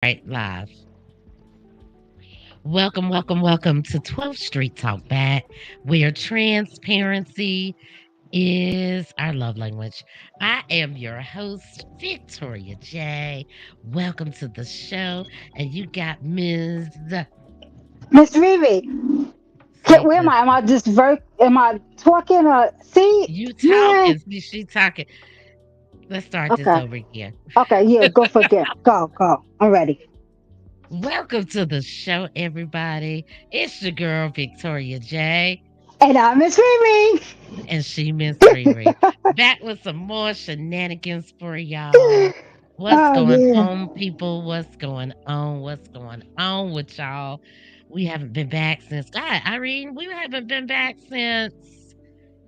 Right, live. Welcome to 12th Street Talk Back, where transparency is our love language. I am your host, Victoria J. Welcome to the show. And you got Ms. Miss Riri, Say where am this. I? Am I just am I talking or see? You Man. talking. She talking. Let's start this Okay. over again. Okay, yeah, go for it. Go. I'm ready. Welcome to the show, everybody. It's your girl, Victoria J. And I'm Miss Riri. And she Miss Riri. Back with some more shenanigans for y'all. What's Oh going yeah. on, people? What's going on? What's going on with y'all? We haven't been back since God, Irene, we haven't been back since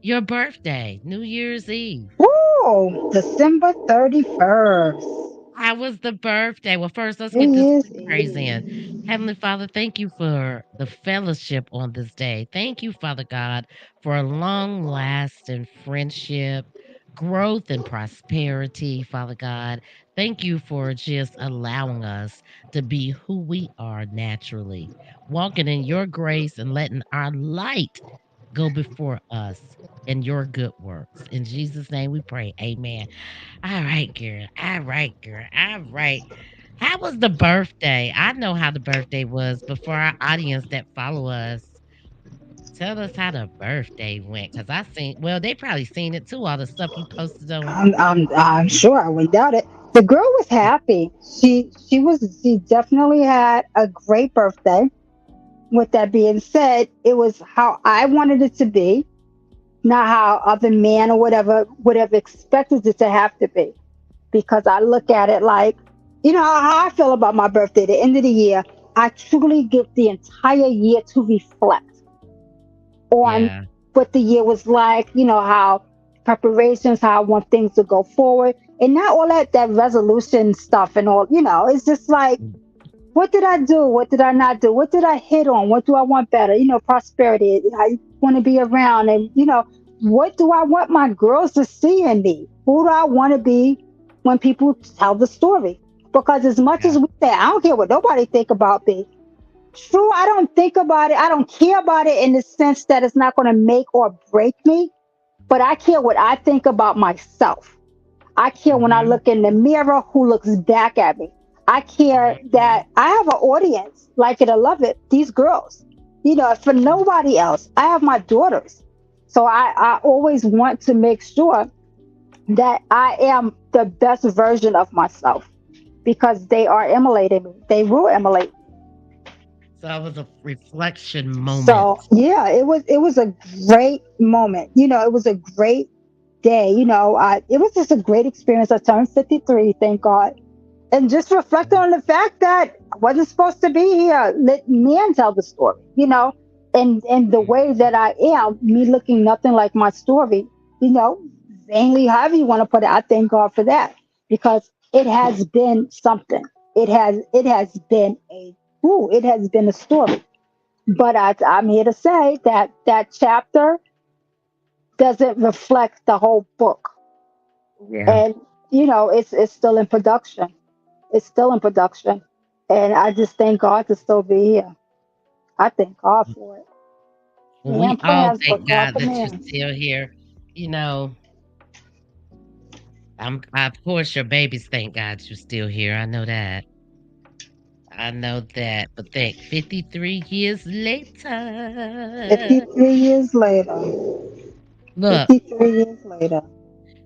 your birthday, New Year's Eve. Woo! December 31st. How was the birthday? Well, first, let's New get this Year's quick praise in. Eve. Heavenly Father, thank you for the fellowship on this day. Thank you, Father God, for a long lasting friendship, growth, and prosperity, Father God. Thank you for just allowing us to be who we are naturally, walking in your grace and letting our light go before us in your good works. In Jesus' name we pray. Amen. All right, girl. All right, girl. All right. How was the birthday? I know how the birthday was, but for our audience that follow us, tell us how the birthday went. Cause I seen, well, they probably seen it too. All the stuff you posted on. I'm sure I wouldn't doubt it. The girl was happy. She definitely had a great birthday. With that being said, it was how I wanted it to be, not how other man or whatever would have expected it to have to be. Because I look at it like, how I feel about my birthday. The end of the year, I truly give the entire year to reflect on Yeah. what the year was like, how preparations, how I want things to go forward. And not all that resolution stuff and all, it's just like, what did I do? What did I not do? What did I hit on? What do I want better? Prosperity. I want to be around. And, what do I want my girls to see in me? Who do I want to be when people tell the story? Because as much Yeah. as we say, I don't care what nobody think about me. True, I don't think about it. I don't care about it in the sense that it's not going to make or break me. But I care what I think about myself. I care when I Mm-hmm. look in the mirror who looks back at me. I care Mm-hmm. that I have an audience, like it or love it, these girls. For nobody else, I have my daughters. So I always want to make sure that I am the best version of myself because they are emulating me. They will emulate. So it was a reflection moment. So yeah, it was a great moment. It was a great day. It was just a great experience. I turned 53, thank God. And just reflecting on the fact that I wasn't supposed to be here. Let men tell the story, and the way that I am, me looking nothing like my story, you know, vainly, however you want to put it. I thank God for that because it has been something. It has been it has been a story. But I'm here to say that that chapter doesn't reflect the whole book, Yeah. and it's still in production. It's still in production. And I just thank God to still be here. I thank God for it. Well, Man we all plans, but thank God God that you're commands. still here. You know, of course, your babies thank God you're still here. I know that. I know that. But think 53 years later. 53 years later. Look, 53 years later.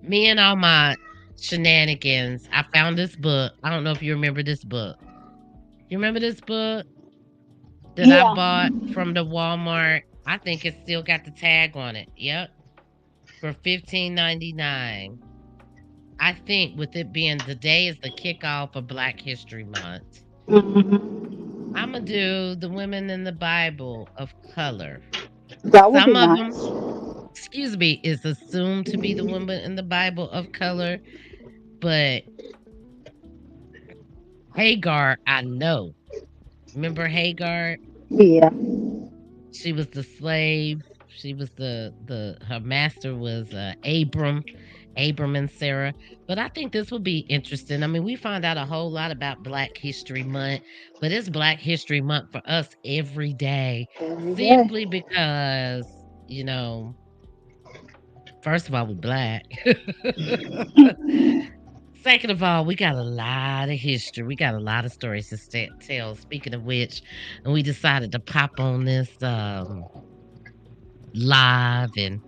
me and all my shenanigans, I found this book. I don't know if you remember this book. You remember this book that I Yeah. bought from the Walmart? I think it still got the tag on it. Yep. For 15.99. I think with it being the day is the kickoff of Black History Month. Hmm. I'm gonna do the women in the Bible of color. That would be Some of them, nice. excuse me, is assumed to be the women in the Bible of color, but Hagar, I know. Remember Hagar? Yeah. She was the slave. She was the her master was Abram, Abram and Sarah. But I think this will be interesting. I mean, we found out a whole lot about Black History Month, but it's Black History Month for us every day Every day. simply because, you know, first of all, we're Black. Second of all, we got a lot of history. We got a lot of stories to tell. Speaking of which, and we decided to pop on this live and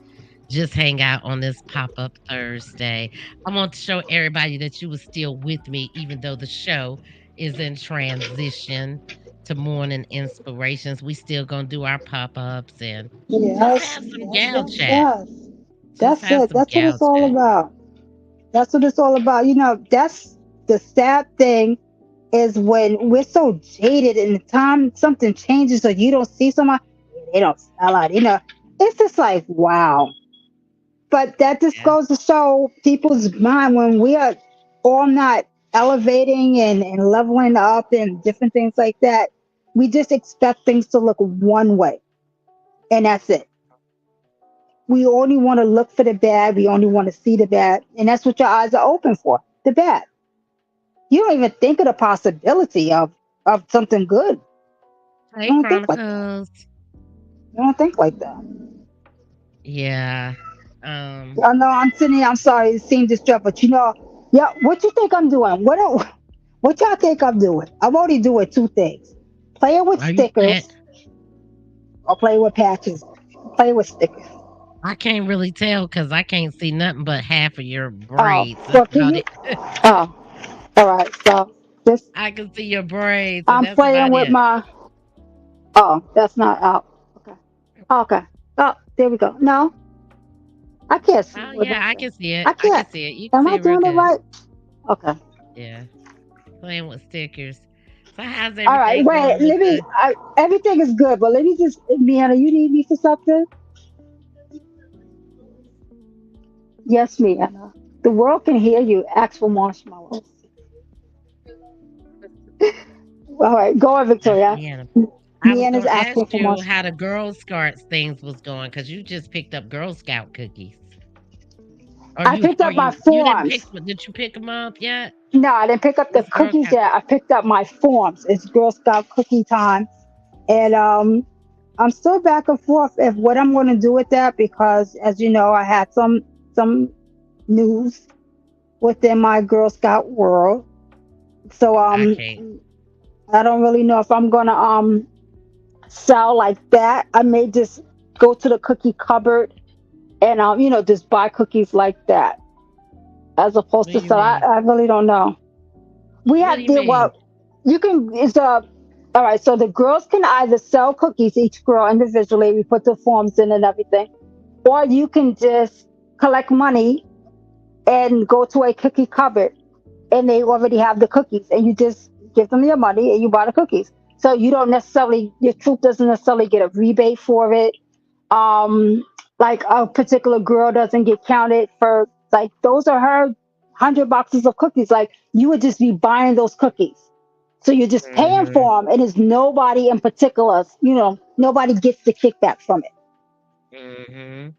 just hang out on this pop-up Thursday. I want to show everybody that you were still with me, even though the show is in transition to morning inspirations. We still gonna do our pop-ups and just Yes, have some yes, gal yes, chat. yes. Just That's have it. some That's what gal it's all chat. about. That's what it's all about. That's the sad thing is when we're so jaded and the time something changes or you don't see someone, "Yeah, they don't sell out. It's just like, wow. But that just Yeah. goes to show people's mind when we are all not elevating and leveling up and different things like that. We just expect things to look one way, and that's it. We only want to look for the bad. We only want to see the bad. And that's what your eyes are open for, the bad. You don't even think of the possibility of something good. You Hey, don't think like that. Chronicles. You don't think like that. Yeah. Um, I know I'm sitting here, I'm sorry, it seems distraught, but yeah, what you think I'm doing? What y'all think I'm doing? I'm only doing two things. Playing with are you playing? stickers or playing with patches. Playing with stickers. I can't really tell because I can't see nothing but half of your Oh, braids. That's well, can about you? it. Oh, all right. So this, I can see your braids, and I'm that's playing about with it. my. Oh, that's not out. Okay. Okay. Oh, there we go. No, I can't see Oh, with yeah, I nothing. can see it. I I can can't. see it. You can Am see I it real doing it good. right? Okay. Yeah, playing with stickers. So how's All right. everything Wait. going with the Everything is good, but let me just, Miana, you need me for something? Yes, Miana. The world can hear you. Ask for marshmallows. All right. Go on, Victoria. Deanna? I was Miana's gonna ask asking for you how the marshmallows. Girl Scouts things was going because you just picked up Girl Scout cookies. I picked Or up my you didn't pick forms. did you pick them up yet? No, I didn't pick up the These Girl cookies Scout yet. I picked up my forms. It's Girl Scout cookie time. And I'm still back and forth if what I'm going to do with that because, as you know, I had some news within my Girl Scout world. So I can't. I don't really know if I'm gonna sell like that. I may just go to the cookie cupboard and just buy cookies like that as opposed What to do you sell. mean? I really don't know. We What do have you the mean? well, you can it's all right. So the girls can either sell cookies each girl individually. We put the forms in and everything, or you can just collect money and go to a cookie cupboard and they already have the cookies and you just give them your money and you buy the cookies. So you don't necessarily your troop doesn't necessarily get a rebate for it. Um like a particular girl doesn't get counted for like those are her 100 boxes of cookies. Like you would just be buying those cookies. So you're just paying Mhm. for them and it's nobody in particular, nobody gets the kickback from it. Mhm.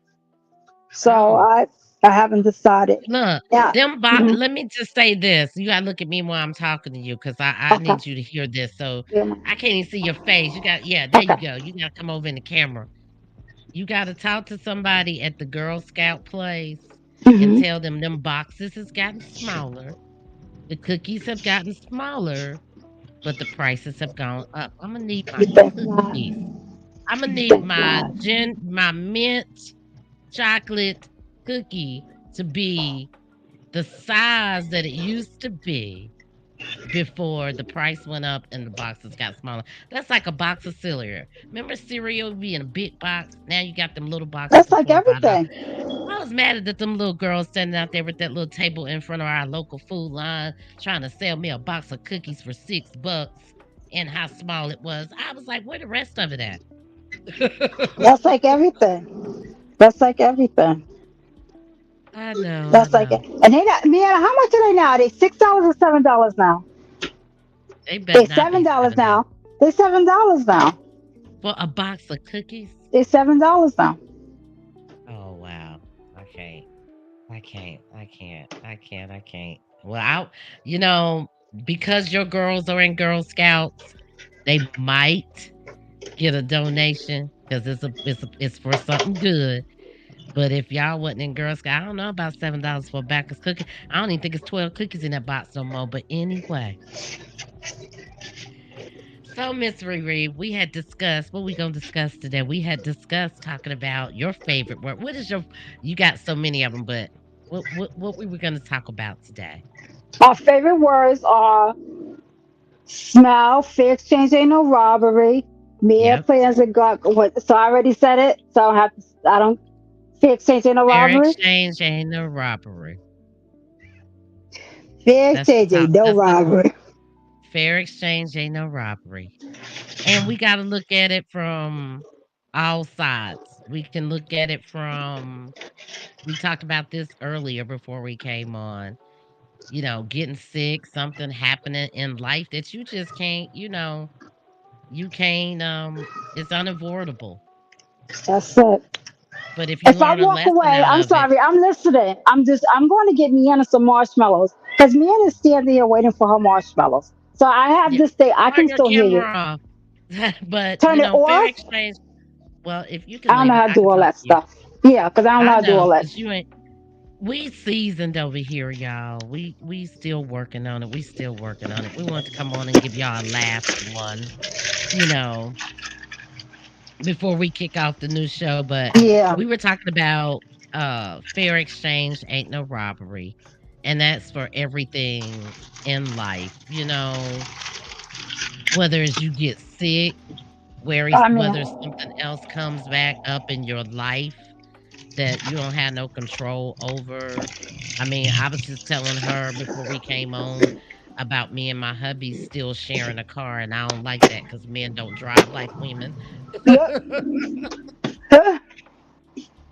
So Oh. I haven't decided. Look, Yeah. Mhm. let me just say this. You gotta look at me while I'm talking to you because I Okay. need you to hear this. So Yeah. I can't even see your face. You got yeah, there you Okay. go. You gotta come over in the camera. You gotta talk to somebody at the Girl Scout place and Hmm. tell them boxes has gotten smaller. The cookies have gotten smaller, but the prices have gone up. Imma need You my think not? cookies. Imma You need think not? my mint chocolate cookie to be the size that it used to be before the price went up and the boxes got smaller. That's like a box of cereal. Remember cereal would be in a big box? Now you got them little boxes That's for like 4 or $5. everything. I was mad at them little girls standing out there with that little table in front of our local food line trying to sell me a box of cookies for $6 and how small it was. I was like, where the rest of it at? That's like everything. That's like everything. I That's like it. know. And they not man, how much are they now? They $6 or $7 now? They They better not be $7 $7 now. They $7 now. for a box of cookies. They $7 now. Oh wow. Okay. I can't. I can't. I can't. I can't. Well, you know, because your girls are in Girl Scouts, they might get a donation because it's for something good. But if y'all wasn't in Girl Scout, I don't know about $7 for a bag of cookies. I don't even think it's 12 cookies in that box no more. But anyway, so Miss Riri, we had discussed what we gonna discuss today. We had discussed talking about your favorite word. What is your? You got so many of them, but what we were gonna talk about today? Our favorite words are smell, fair exchange ain't no robbery. Mere Yep. plans and God. What? So I already said it. So I have to. I don't. Fair exchange ain't no Fair robbery. exchange ain't no robbery. Fair That's the exchange top. ain't no That's the robbery. fair exchange ain't no robbery. And we got to look at it from all sides. We can look at it from, we talked about this earlier before we came on, getting sick, something happening in life that you just can't, you can't, it's unavoidable. That's it. But if you If I learn a walk lesson away, out I'm of it, sorry. I'm listening. I'm going to get Miana some marshmallows because Miana's standing there waiting for her marshmallows. So I have yeah, this thing. I turn can your still hear you. camera off. But, Turn it fair off. exchange, well, if you I can don't know leave it, how to I do can all talk that to you. stuff. Yeah, because I don't know I how to do all know, that. cause you ain't. We seasoned over here, y'all. We still working on it. We still working on it. We want to come on and give y'all a last one, you know, before we kick off the new show. But Yeah. we were talking about fair exchange ain't no robbery. And that's for everything in life, whether it's you get sick, I whether mean, something else comes back up in your life that you don't have no control over. I mean, I was just telling her before we came on about me and my hubby still sharing a car, and I don't like that because men don't drive like women. look.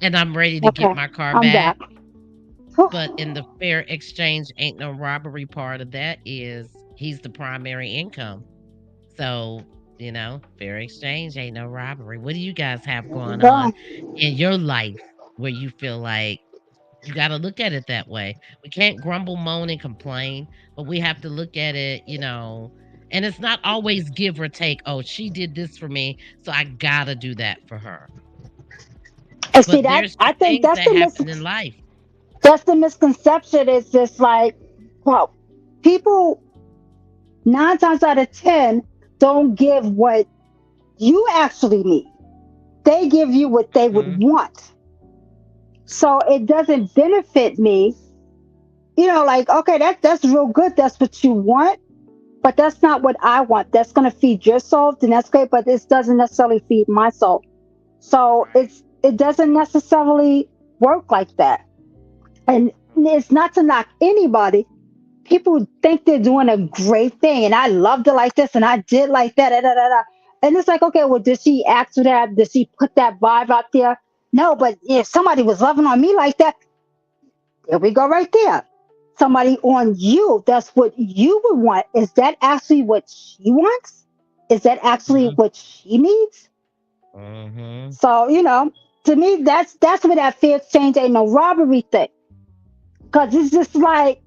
And I'm ready to get Okay, my car I'm back. back. But in the fair exchange ain't no robbery part of that is he's the primary income. So, fair exchange ain't no robbery. What do you guys have There you going on go. in your life where you feel like you got to look at it that way? We can't grumble, moan, and complain, but we have to look at it, and it's not always give or take. Oh, she did this for me, so I got to do that for her. And see But that there's I just think things that happen in life. that's the misconception. It's just like, well, people 9 times out of 10 don't give what you actually need. They give you what they would Mhm. want. So it doesn't benefit me. Like, okay, that's real good. That's what you want, but that's not what I want. That's gonna feed your soul, then that's great, but this doesn't necessarily feed my soul. So Right. it doesn't necessarily work like that. And it's not to knock anybody. People think they're doing a great thing, and I loved it like this, and I did like that, da, da, da, da. And it's like, okay, well, did she act for that? Did she put that vibe out there? No, but if somebody was loving on me like that, there we go, right there. Somebody on you, that's what you would want. Is that actually what she wants? Is that actually Mhm. what she needs? Mhm. So, to me, that's where that fair exchange ain't no robbery thing. Cause it's just like,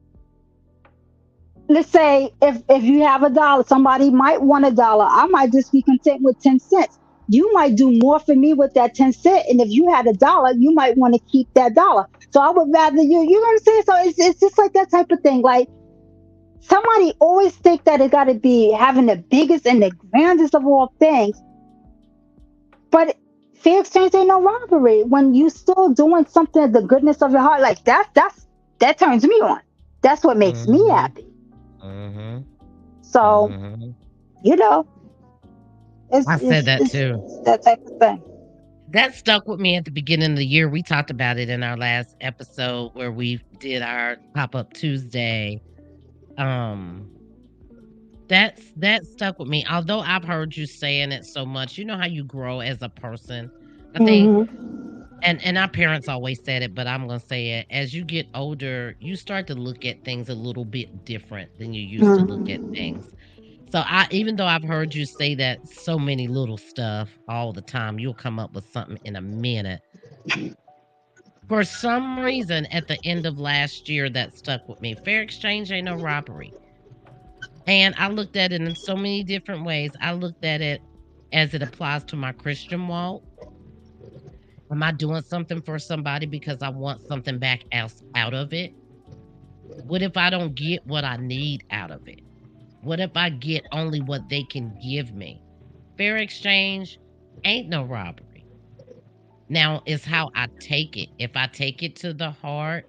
let's say if you have $1, somebody might want $1. I might just be content with 10 cents. You might do more for me with that 10 cent, and if you had $1, you might want to keep that dollar. So I would rather you. You know what I'm saying? So it's just like that type of thing. Like, somebody always think that it got to be having the biggest and the grandest of all things, but fair exchange ain't no robbery when you still doing something of the goodness of your heart. Like that turns me on. That's what makes me Mhm. happy. Mhm. So Mhm. you know, it's I said it's that it's, too. it's that type of thing. That stuck with me at the beginning of the year. We talked about it in our last episode where we did our pop-up Tuesday. Um, that stuck with me. Although I've heard you saying it so much, you know how you grow as a person. I think Hmm. and our parents always said it, but I'm gonna say it. As you get older, you start to look at things a little bit different than you used to look at Hmm. things. So I even though I've heard you say that so many little stuff all the time, you'll come up with something in a minute. For some reason, at the end of last year, that stuck with me. Fair exchange ain't no robbery. And I looked at it in so many different ways. I looked at it as it applies to my Christian walk. Am I doing something for somebody because I want something back else out of it? What if I don't get what I need out of it? What if I get only what they can give me? Fair exchange ain't no robbery. Now, it's how I take it. If I take it to the heart,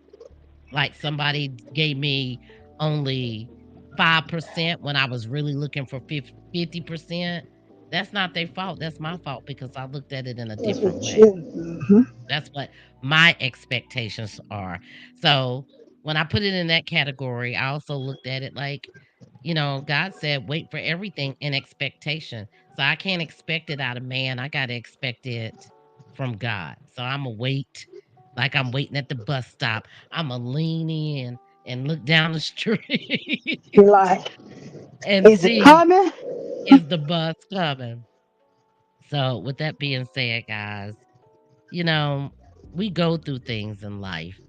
like somebody gave me only 5% when I was really looking for 50%, that's not their fault. That's my fault because I looked at it in a That's different what way. you. That's what my expectations are. So when I put it in that category, I also looked at it like, God said, wait for everything in expectation. So I can't expect it out of man. I got to expect it from God. So I'm going to wait like I'm waiting at the bus stop. I'm going to lean in and look down the street Be like, and is it see, coming? is the bus coming? So with that being said, guys, you know, we go through things in life.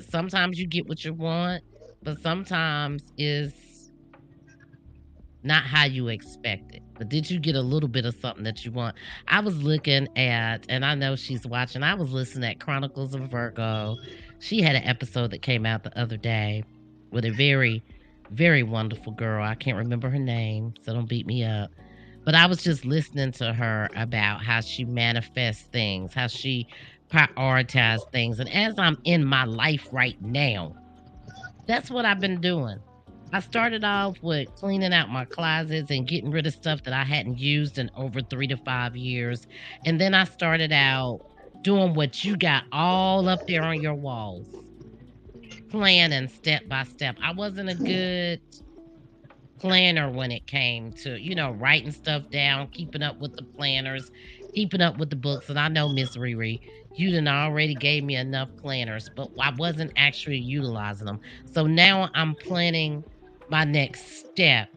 Sometimes you get what you want, but sometimes it's not how you expect it. But did you get a little bit of something that you want? I was looking at, and I know she's watching, I was listening at Chronicles of Virgo. She had an episode that came out the other day with a very, very wonderful girl. I can't remember her name, so don't beat me up. But I was just listening to her about how she manifests things, how she prioritizes things. And as I'm in my life right now, that's what I've been doing. I started off with cleaning out my closets and getting rid of stuff that I hadn't used in over 3 to 5 years. And then I started out doing what you got all up there on your walls, planning step by step. I wasn't a good planner when it came to, writing stuff down, keeping up with the planners, keeping up with the books. And I know, Miss Riri, you done already gave me enough planners, but I wasn't actually utilizing them. So now I'm planning my next step,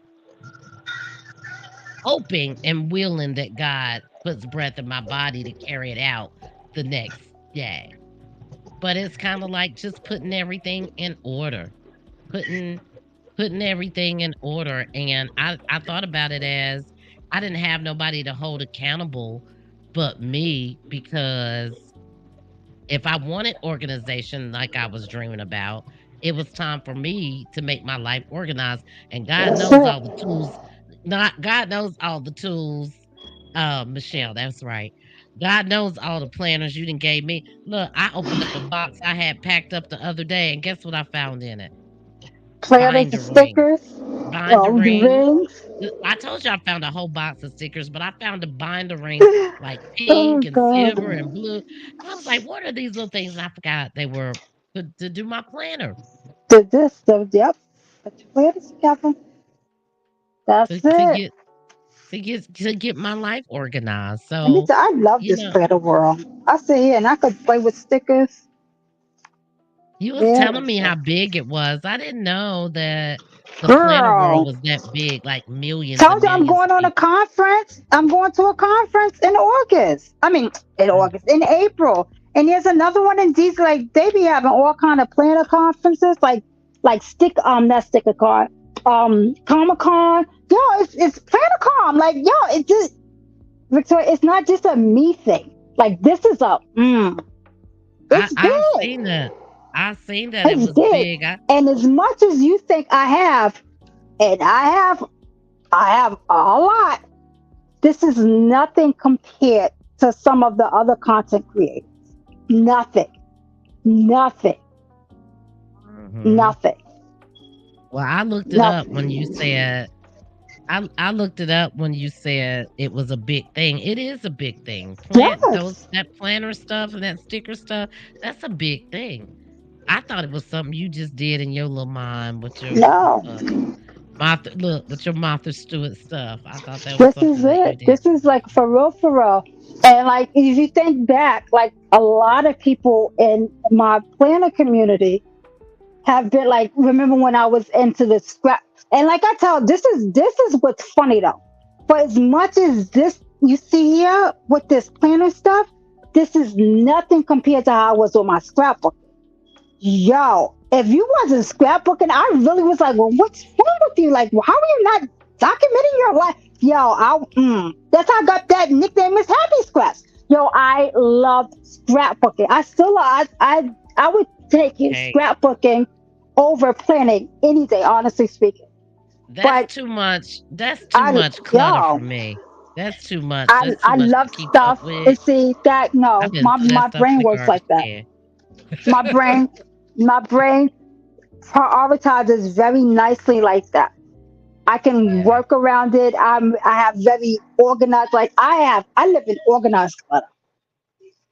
hoping and willing that God puts breath in my body to carry it out the next day. But it's kind of like just putting everything in order, putting putting everything in order. And I thought about it as I didn't have nobody to hold accountable but me, because if I wanted organization like I was dreaming about, it was time for me to make my life organized. And God That's knows all the it. tools. Not God knows all the tools. Michelle, that's right. God knows all the planners you done gave me. Look, I opened up a box I had packed up the other day, and guess what I found in it? Planners and Binder rings. stickers. Binder The rings. rings. I told you I found a whole box of stickers, but I found a binder rings like Oh pink and silver God. and blue. I was like, "What are these little things?" And I forgot they were to do my planner, To this, the yep. Put your planners together. to That's to it. get to get my life organized. And me So, too. I love you this know, planner world. I sit here and I could play with stickers. you was telling Yes. me how big it was. I didn't know that the planner world Girl. was that big, like millions Told and you I'm millions going of on a people. conference. I'm going to a conference in August. I mean, in Mm. August, in April. And there's another one in DC. Like they be having all kind of planner conferences, like stick not sticker card, Comic Con. Yo, it's planner con. Like yo, it's just Victoria. It's not just a me thing. Like this is I it's I big. seen that. I seen that it It's was big. big. And as much as you think I have, and I have a lot. This is nothing compared to some of the other content creators. Nothing. Nothing. Mhm. Nothing. Well, I looked it up when you Nothing. said I looked it up when you said it was a big thing. It is a big thing. Yes. That planner stuff and that sticker stuff, that's a big thing. I thought it was something you just did in your little mind with your No. With your Martha Stewart stuff. I thought that was This is something that you it. did. This is like for real, for real. And like if you think back, like a lot of people in my planner community have been like, remember when I was into the scrap, and like I tell, this is what's funny though. For as much as this you see here with this planner stuff, This is nothing compared to how I was with my scrapbook. Yo, if you wasn't scrapbooking, I really was like, well, what's wrong with you? Like, how are you not documenting your life? Yo, that's how I got that nickname is Happy Scraps. Yo, I loved scrapbooking. I still, I would take it Okay. scrapbooking over planning any day, honestly speaking. That's But too much. That's too I, much clutter for yo, me. That's too much. That's too I much love to keep up stuff. with. And see that I've no, been threw that my stuff in brain the works garbage like that. can. My brain, my brain prioritizes very nicely like that. I can Yeah. work around it. I have very organized. Like I live in organized clutter.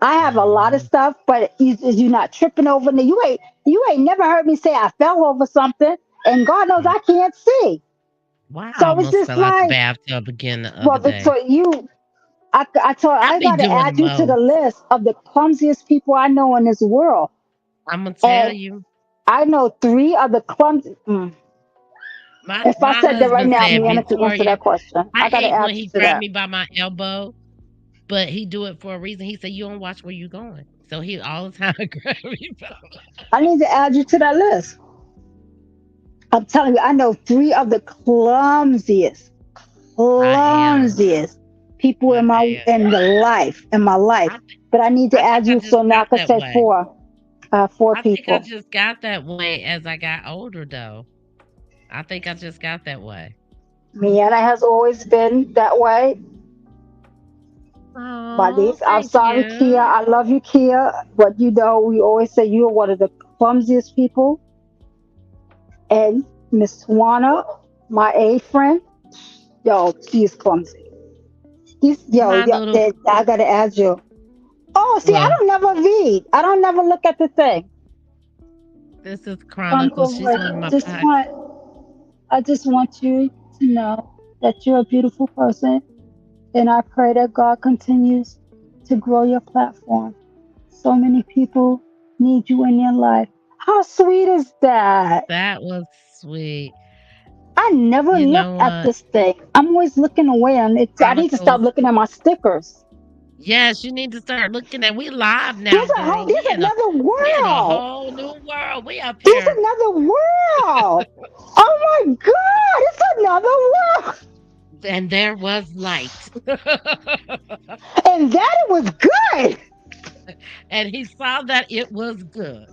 I have a lot of Mhm. stuff, but you not tripping over me. You ain't never heard me say I fell over something, and God knows Mm. I can't see. Why I So it's almost just fell out the like, bathtub again the well, other but day. so you, I I be got to doing the add you to the most. list of the clumsiest people I know in this world, Imma tell and you. I know three of the clumsy. If I My said that right husband now, I'm said, gonna have to answer "Victoria, that question. I I got to hate add when you he to grabbed that. me by my elbow, but he do it for a reason." He said, "You don't watch where you going." So he all the time grab me by I need to add you to that list. I'm telling you, I know three of the I am. clumsiest people I am. in my life. I thi But I need to I think add I you, just so now I got can that say way. four I think I people. just got that way as I got older, though. I think I just got that way. Miana has always been that way. My Oh, niece, I'm thank sorry, Kia. you. I love you, Kia. But you know, we always say you're one of the clumsiest people. And Miss Swana, my A friend, yo, she's clumsy. My little I gotta add you. Oh, see, I well, don't never read. I don't never look at the thing. this is Chronicles. She's one of my Just pod want, I just want you to know that you're a beautiful person, and I pray that God continues to grow your platform. So many people need you in your life. How sweet is that? that was sweet. I never You look know at what? this thing. I'm always looking away, and I need to stop Chronicles. looking at my stickers. Yes, you need to start looking at we live now, girl. There's another We in a world. whole new world. We up There's here. another world. Oh my God, it's another world. And there was light. And that it was good. And he saw that it was good.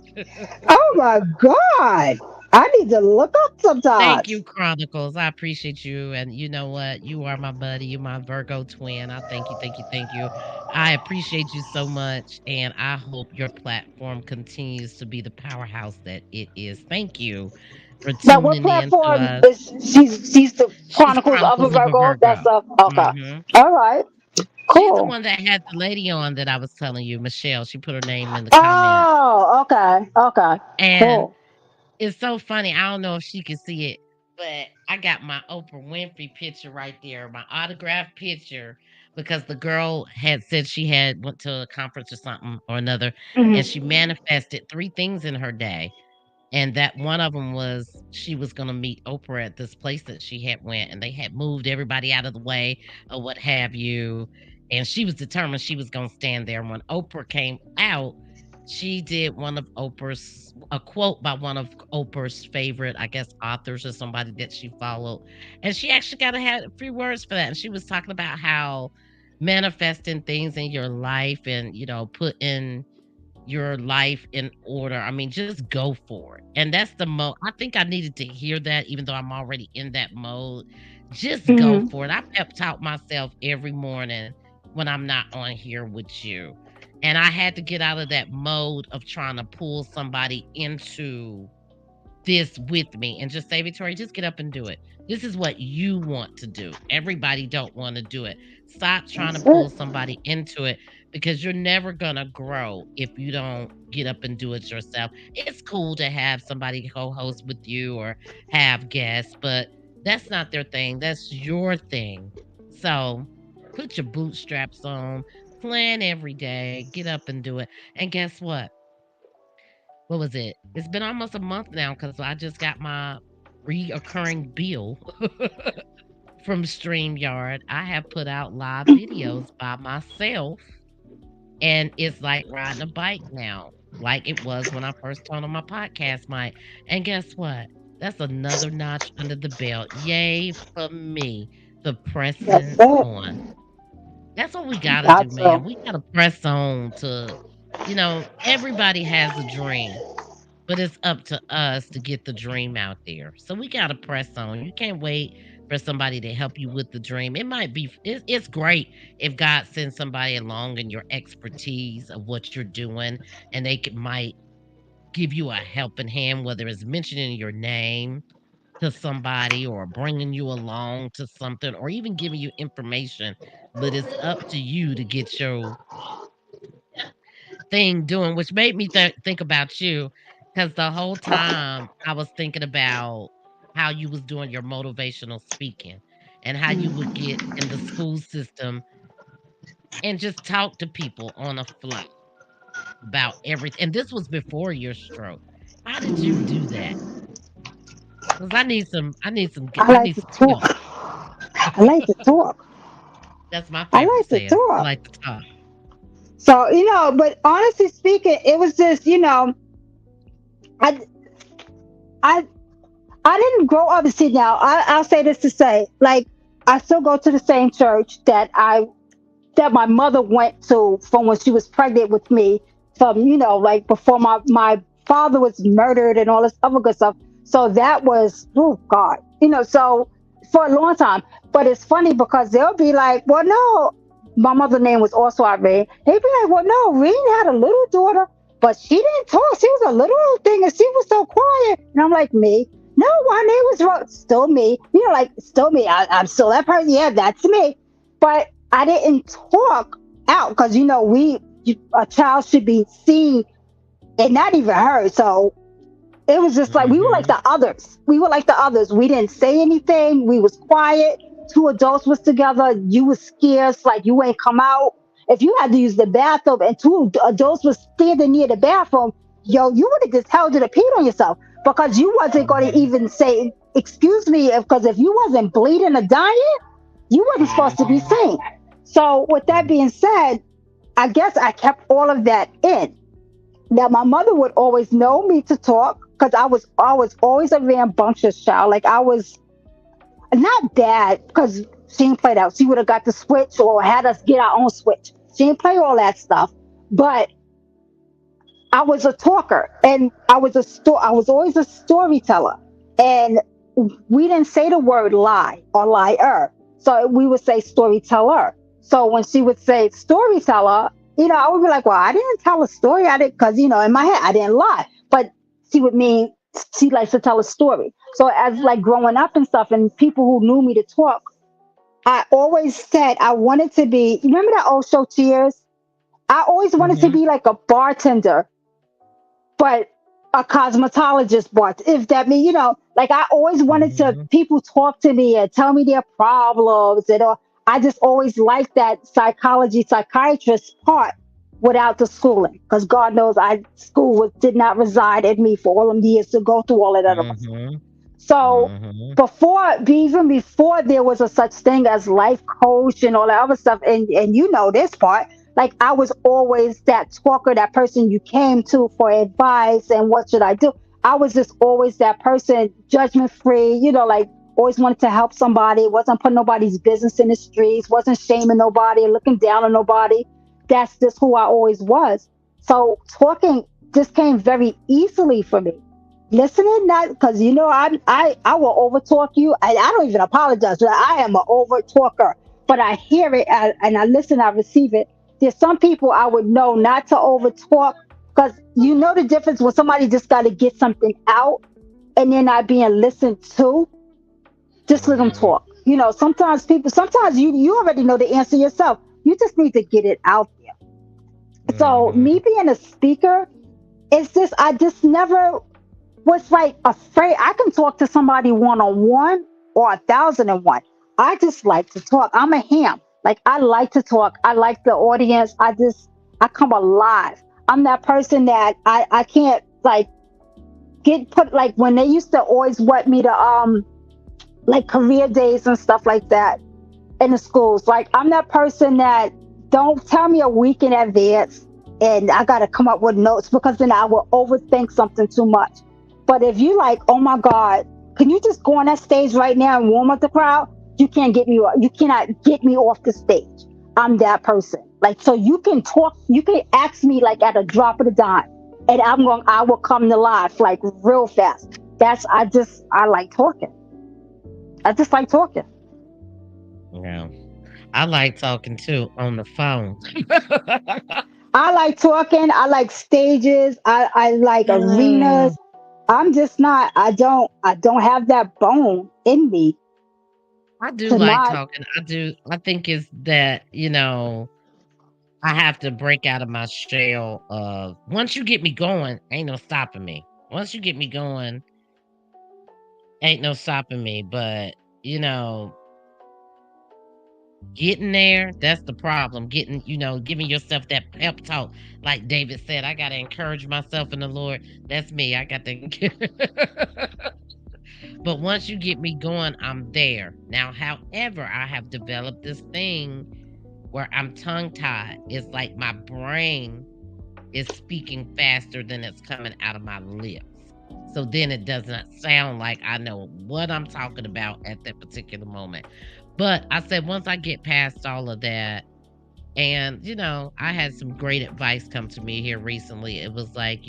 Oh my God. I need to look up Thank you, sometimes. Chronicles. I appreciate you. And you know what? You are my buddy. You're my Virgo twin. I thank you, thank you, thank you. I appreciate you so much. And I hope your platform continues to be the powerhouse that it is. Thank you for Now, what tuning in to platform us. is she's the She's Chronicles of a Chronicles of a Virgo? Virgo. That's okay. Hmm. All right. She's the Cool. one that had the lady on that I was telling you, Michelle. She put her name in the comments. Oh, okay. Okay. And Cool. it's so funny. I don't know if she can see it, but I got my Oprah Winfrey picture right there, my autographed picture, because the girl had said she had went to a conference or something or another, and she Hmm. manifested 3 things in her day. And that one of them was she was gonna meet Oprah at this place that she had went, and they had moved everybody out of the way or what have you, and she was determined she was gonna stand there. And when Oprah came out, she did one of Oprah's a quote by one of Oprah's favorite, I guess, authors or somebody that she followed, and she actually got to have a few words for that, and she was talking about how manifesting things in your life and, putting your life in order. I mean, just go for it. And that's the I think I needed to hear that even though I'm already in that mode. Just go Hmm. for it. I pep talk myself every morning when I'm not on here with you. And I had to get out of that mode of trying to pull somebody into this with me and just say, Victoria, just get up and do it. This is what you want to do. Everybody don't want to do it. Stop trying to That's it. pull somebody into it because you're never going to grow if you don't get up and do it yourself. It's cool to have somebody co-host with you or have guests, but that's not their thing. That's your thing. So put your bootstraps on, plan every day, get up and do it. And guess what was it? It's been almost a month now because I just got my reoccurring bill from StreamYard. I have put out live videos by myself And it's like riding a bike now, like it was when I first turned on my podcast mic. And guess what? That's another notch under the belt. Yay for me. The That's pressing it. on. That's what we gotta do, Got to. man. We gotta press on to, everybody has a dream, but it's up to us to get the dream out there. So we gotta press on. You can't wait for somebody to help you with the dream. It might be, it's great if God sends somebody along in your expertise of what you're doing, and might give you a helping hand, whether it's mentioning your name to somebody or bringing you along to something or even giving you information. But it's up to you to get your thing doing, which made me think about you, because the whole time I was thinking about how you was doing your motivational speaking and how you would get in the school system and just talk to people on a fly about everything. And this was before your stroke. How did you do that? Because I I like need to some talk. tips. I like to talk. That's my I favorite like to saying. I talk. like to talk. So, but honestly speaking, it was just, I, I, I didn't grow up. See, now I'll say this to say, like, I still go to the same church that my mother went to from when she was pregnant with me, from like before my father was murdered and all this other good stuff. So that was, oh God, so for a long time. But it's funny because they'll be like, well, no, my mother's name was also Irene. They'd be like, well, no, Reen had a little daughter, but she didn't talk. She was a little old thing and she was so quiet. And I'm like, me? No, my name was still me. Like still me. I'm still that person. Yeah, that's me. But I didn't talk out because a child should be seen and not even heard. So it was just like we were like Mhm. the others. We were like the others. We didn't say anything. We was quiet. Two adults was together. You was scarce, like you ain't come out. If you had to use the bathroom and two adults was standing near the bathroom, yo, you would have just held it and peed on yourself because you wasn't going to Mhm. even say excuse me because if you wasn't bleeding or dying, you wasn't supposed to be Mhm. seen. So with that Mhm. being said, I guess I kept all of that in. Now my mother would always know me to talk because I was always a rambunctious child. Like I was not bad because she didn't play that. She would have got the switch or had us get our own switch. She didn't play all that stuff. But I was a talker and I was always a storyteller. And we didn't say the word lie or liar. So we would say storyteller. So when she would say storyteller, I would be like, well, I didn't tell a story. I didn't, because, in my head, I didn't lie. But she would mean she likes to tell a story. So as like growing up and stuff and people who knew me to talk, I always said I wanted to be, you remember that old show Cheers? I always wanted to Mhm. be like a bartender, but a cosmetologist bought, if that mean, like I always wanted to Mhm. people talk to me and tell me their problems and all. I just always liked that psychiatrist part without the schooling because God knows did not reside in me for all them years to go through all of that other stuff. Mhm. So Mhm. even before there was a such thing as life coach and all that other stuff, and this part, like I was always that talker, that person you came to for advice and what should I do. I was just always that person, judgment free, like always wanted to help somebody, wasn't putting nobody's business in the streets, wasn't shaming nobody and looking down on nobody. That's just who I always was. So talking just came very easily for me. Listening, not because I will over talk you. I don't even apologize. I am an over talker, but I hear it and I listen. I receive it. There's some people I would know not to over talk because you know the difference when somebody just got to get something out and they're not being listened to. Just let them Mhm. talk. Sometimes you already know the answer yourself. You just need to get it out there. So me Mhm. being a speaker, it's just I just never was like afraid. I can talk to somebody one on one or 1,001. I just like to talk. I'm a ham. Like I like to talk. I like the audience. I come alive. I'm that person that I can't like get put like when they used to always want me to like career days and stuff like that in the schools. Like I'm that person that don't tell me a week in advance and I got to come up with notes because then I will overthink something too much. But if you like, oh my God, can you just go on that stage right now and warm up the crowd? You can't get me, you cannot get me off the stage. I'm that person. Like, so you can talk, you can ask me like at a drop of the dime and I will come to life like real fast. I like talking. I just like talking. Yeah. I like talking too on the phone. I like talking. I like stages. I like Yeah. arenas. I'm just not. I don't have that bone in me I do to like not. talking. I do. I think it's that, I have to break out of my shell of once you get me going, ain't no stopping me. Once you get me going, ain't no stopping me. But, you know, getting there, that's the problem. Giving yourself that pep talk. Like David said, I got to encourage myself in the Lord. That's me. I got to. But once you get me going, I'm there. Now, however, I have developed this thing where I'm tongue tied. It's like my brain is speaking faster than it's coming out of my lips. So then it does not sound like I know what I'm talking about at that particular moment. But I said, once I get past all of that, and, I had some great advice come to me here recently. It was like,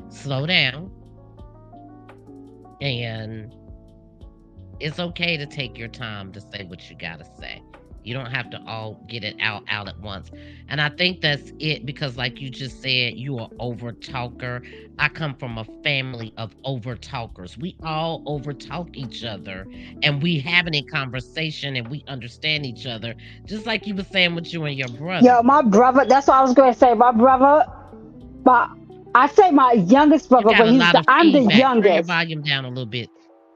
slow down, and it's okay to take your time to say what you gotta say. You don't have to all get it out at once. And I think that's it because like you just said, you are over talker. I come from a family of over talkers. We all over talk each other and we having a conversation and we understand each other. Just like you were saying with you and your Yo, brother. my brother. That's what I was going to say. My brother. My I say my youngest You brother, got but a lot of I'm the feedback. Turn your youngest. volume down a little bit,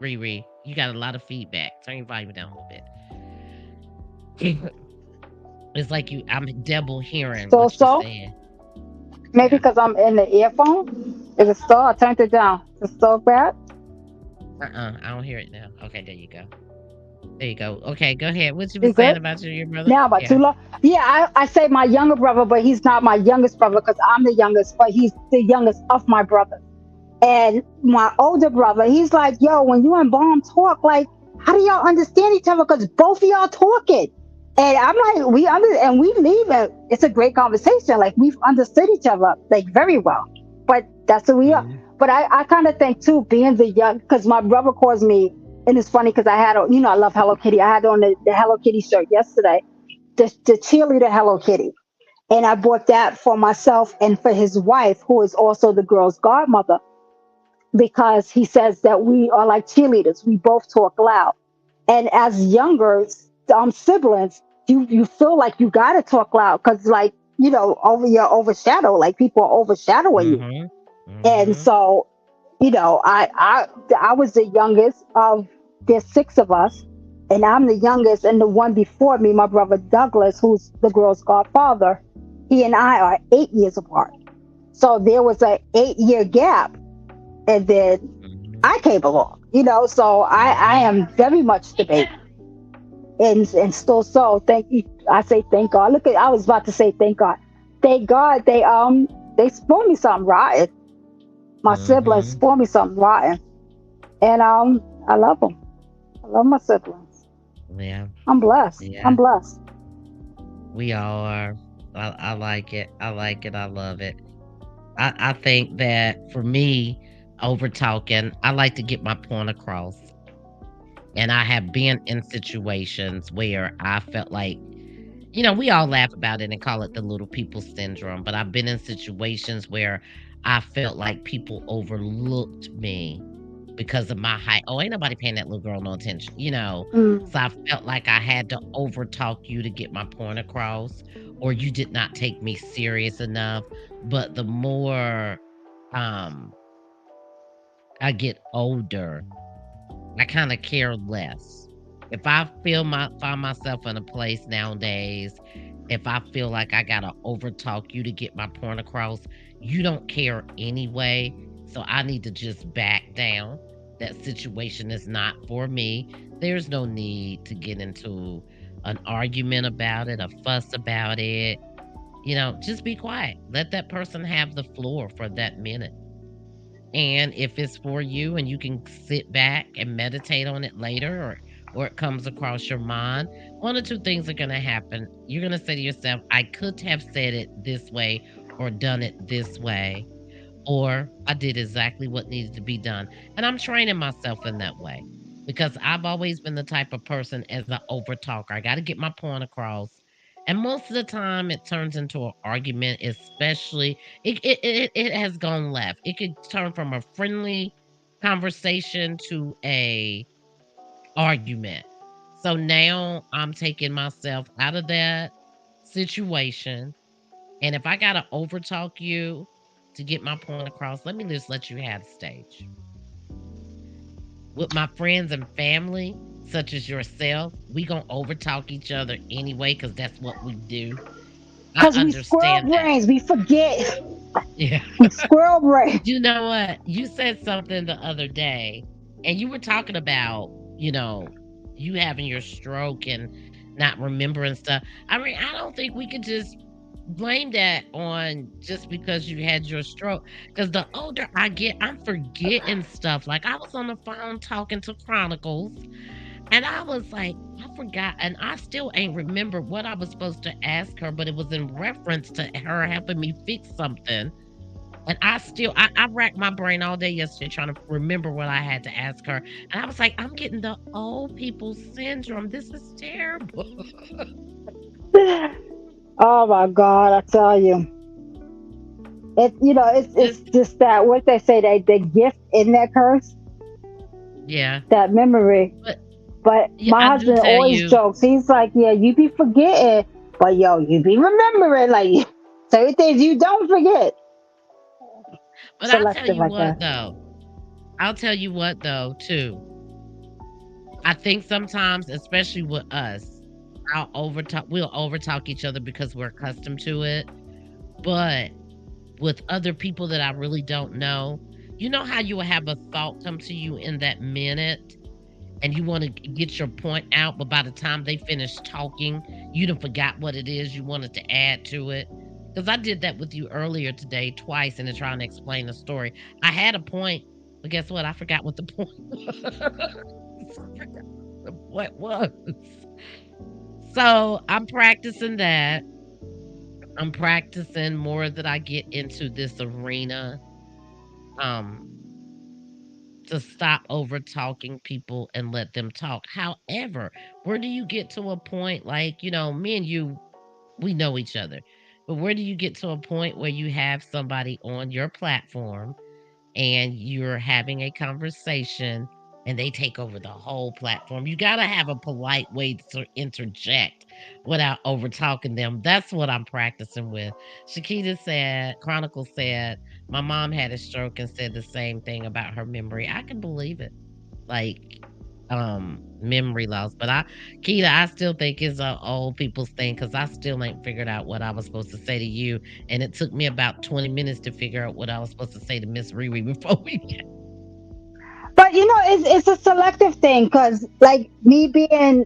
Riri. You got a lot of feedback. Turn your volume down a little bit. It's like I'm double hearing So what you so saying. maybe Yeah. because I'm in the earphone. Is it still? I turned it down. Is it still bad? I don't hear it now. Okay, there you go. There you go. Okay, go ahead. What you You was saying good? about your brother? Now, about too Yeah. long. Yeah, I say my younger brother, but he's not my youngest brother because I'm the youngest, but he's the youngest of my brothers. And my older brother, he's like, yo, when you and Bomb talk, like, how do y'all understand each other? Because both of y'all talking. And I'm like, we leave it. It's a great conversation. Like we've understood each other like very well. But that's who we are. Mhm. But I kind of think too, being the young, because my brother calls me, and it's funny because I had, I love Hello Kitty. I had on the Hello Kitty shirt yesterday, the cheerleader Hello Kitty, and I bought that for myself and for his wife, who is also the girl's godmother because he says that we are like cheerleaders. We both talk loud. And as younger siblings, you feel like you got to talk loud because, like, over your overshadow, like people are overshadowing you. Mhm. And Mhm. so, I was the youngest of there's six of us, and I'm the youngest. And the one before me, my brother Douglas, who's the girl's godfather, he and I are 8 years apart. So there was a 8 year gap, and then Mhm. I came along, so I Mhm. am very much the baby. And still so thank you. I say thank God. Look at I was about to say thank God. Thank God they spoiled me something rotten. My siblings Mhm. spoiled me something rotten. And I love them. I love my siblings. Yeah. I'm blessed. I'm Yeah. blessed. We all are. I like it. I like it. I love it. I think that for me, over talking, I like to get my point across. And I have been in situations where I felt like, we all laugh about it and call it the little people syndrome, but I've been in situations where I felt like people overlooked me because of my height. Oh, ain't nobody paying that little girl no attention. Mm, So I felt like I had to overtalk you to get my point across, or you did not take me serious enough. But the more um I get older, I kind of care less. If I find myself in a place nowadays, if I feel like I gotta overtalk you to get my point across, you don't care anyway. So I need to just back down. that situation is not for me. There's no need to get into an argument about it, a fuss about it. Just be quiet. Let that person have the floor for that minute. And if it's for you and you can sit back and meditate on it later or it comes across your mind, one or two things are going to happen. You're going to say to yourself, I could have said it this way or done it this way, or I did exactly what needed to be done. And I'm training myself in that way because I've always been the type of person as an over talker. I got to get my point across. And most of the time it turns into an argument, especially it has gone left. It could turn from a friendly conversation to a argument. So now I'm taking myself out of that situation, and if I gotta overtalk you to get my point across, let me just let you have the stage. With my friends and family, such as yourself, we gonna overtalk each other anyway, because that's what we do. I Because we squirrel understand that. brains, we forget. Yeah. We squirrel brains. You know what? You said something the other day, and you were talking about, you having your stroke and not remembering stuff. I mean, I don't think we could just blame that on just because you had your stroke. Because the older I get, I'm forgetting stuff. Like I was on the phone talking to Chronicles, and I was like, I forgot, and I still ain't remember what I was supposed to ask her, but it was in reference to her helping me fix something. And I racked my brain all day yesterday trying to remember what I had to ask her. And I was like, I'm getting the old people syndrome. This is terrible. Oh my God, I tell you. It's Just just that what they say, the gift in that curse, yeah. that memory. But But yeah, my I do husband tell always you, jokes. He's like, "Yeah, you be forgetting, but yo, you be remembering. Like certain things you don't forget. but I'll tell Selective you like that." what though. I'll tell you what though, too. I think sometimes, especially with us, we'll overtalk each other because we're accustomed to it. But with other people that I really don't know, you know how you will have a thought come to you in that minute and you want to get your point out, but by the time they finish talking, you done forgot what it is you wanted to add to it. Because I did that with you earlier today twice and trying to explain the story. I had a point, but guess what? I forgot what the point was. I forgot what the point was. So I'm practicing that. I'm practicing more that I get into this arena. Um, to stop over talking people and let them talk. However, where do you get to a point like, me and you, we know each other, but where do you get to a point where you have somebody on your platform and you're having a conversation and they take over the whole platform? You got to have a polite way to interject without over talking them. That's what I'm practicing with. Shakita said, Chronicle said, my mom had a stroke and said the same thing about her memory. I can believe it. Like, memory loss. But Keita, I still think it's a old people's thing because I still ain't figured out what I was supposed to say to you. And it took me about 20 minutes to figure out what I was supposed to say to Miss Riri before we get But it's a selective thing because, like me being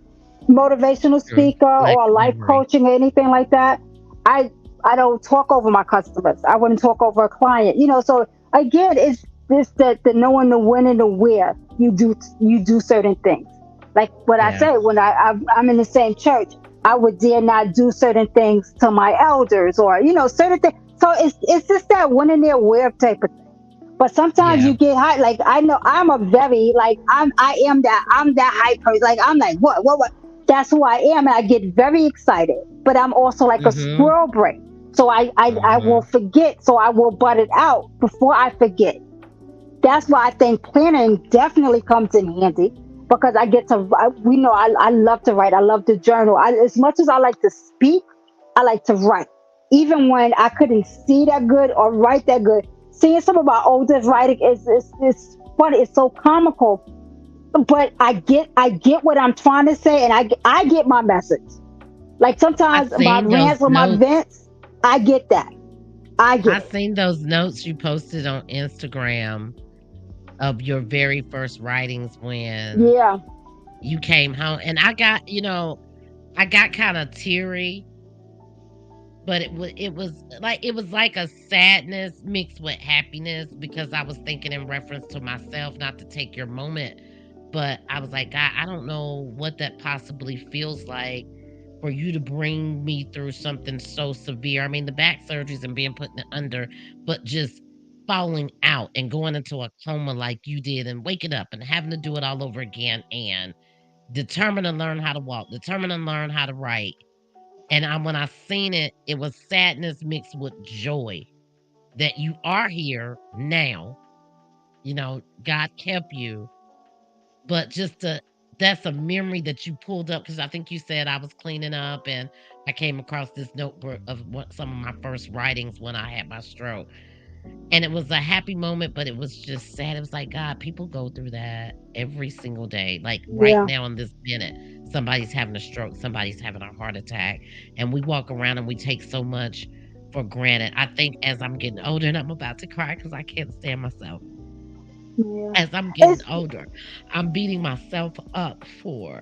motivational through speaker like or life memory. coaching or anything like that, I I don't talk over my customers. I wouldn't talk over a client. So again, it's this the knowing the when and the where you do certain things. Like what I Yeah. say when I'm in the same church, I would dare not do certain things to my elders or certain things. So it's just that when and there where type of thing. But sometimes Yeah. you get high. Like I know I'm a very like I'm that high person. Like I'm like what. That's who I am, and I get very excited. But I'm also like a Mhm. squirrel brain, so I will Mhm. forget. So I will butt it out before I forget. That's why I think planning definitely comes in handy because I get to. We know I love to write. I love to journal. As much as I like to speak, I like to write. Even when I couldn't see that good or write that good, seeing some of my oldest writing is funny. It's so comical, but I get what I'm trying to say, and I get my message. Like I sometimes my seen those rants or my notes. vents, I get that. I get I it. seen those notes you posted on Instagram. of your very first writings when Yeah. you came home, and I got kinda teary, but it was like a sadness mixed with happiness because I was thinking in reference to myself, not to take your moment, but I was like, "God, I don't know what that possibly feels like for you to bring me through something so severe." I mean, the back surgeries and being put under, but just falling out and going into a coma like you did and waking up and having to do it all over again and determined to learn how to walk, determined to learn how to write. And when I seen it, it was sadness mixed with joy that you are here now. God kept you, but that's a memory that you pulled up because I think you said I was cleaning up and I came across this notebook of some of my first writings when I had my stroke. And it was a happy moment, but it was just sad. It was like, God, people go through that every single day. Like right Yeah. now in this minute, somebody's having a stroke, somebody's having a heart attack. And we walk around and we take so much for granted. I think as I'm getting older, and I'm about to cry because I can't stand myself. Yeah. As I'm getting It's older, I'm beating myself up for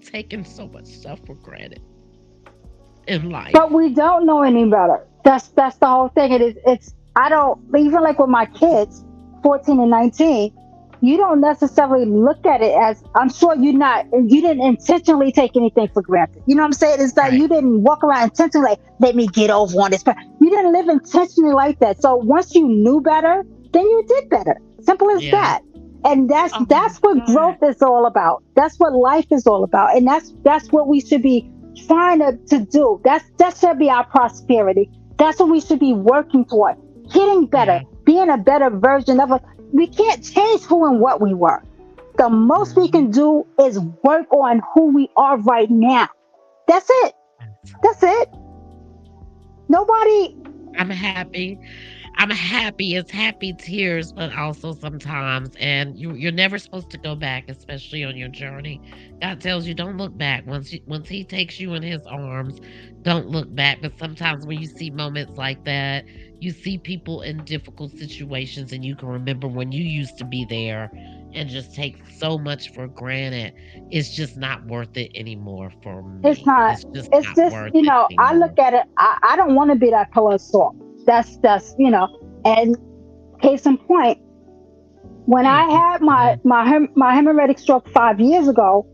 taking so much stuff for granted in But life. we don't know any better. That's the whole thing. It's I don't even like with my kids, 14 and 19. You don't necessarily look at it as I'm sure you didn't intentionally take anything for granted. You know what I'm saying? It's like Right. you didn't walk around intentionally like, let me get over on this. But you didn't live intentionally like that. So once you knew better, then you did better. Simple as Yeah. that. And Oh that's my what growth God. is all about. That's what life is all about. And that's what we should be trying to do. That should be our prosperity. That's what we should be working toward. Getting better, Yeah. being a better version of us. We can't change who and what we were. The most we Mhm. can do is work on who we are right now. That's it. That's it. Nobody. I'm happy. I'm happy. It's happy tears, but also sometimes, and you're never supposed to go back, especially on your journey. God tells you don't look back. Once He takes you in His arms, don't look back. But sometimes when you see moments like that, you see people in difficult situations, and you can remember when you used to be there, and just take so much for granted. It's just not worth it anymore for It's me. not. It's just It's not just worth it I anymore. look at it. I don't want to be that pillar of salt. That's. And case in point, when I Thank you had for that. my hemorrhagic stroke 5 years ago,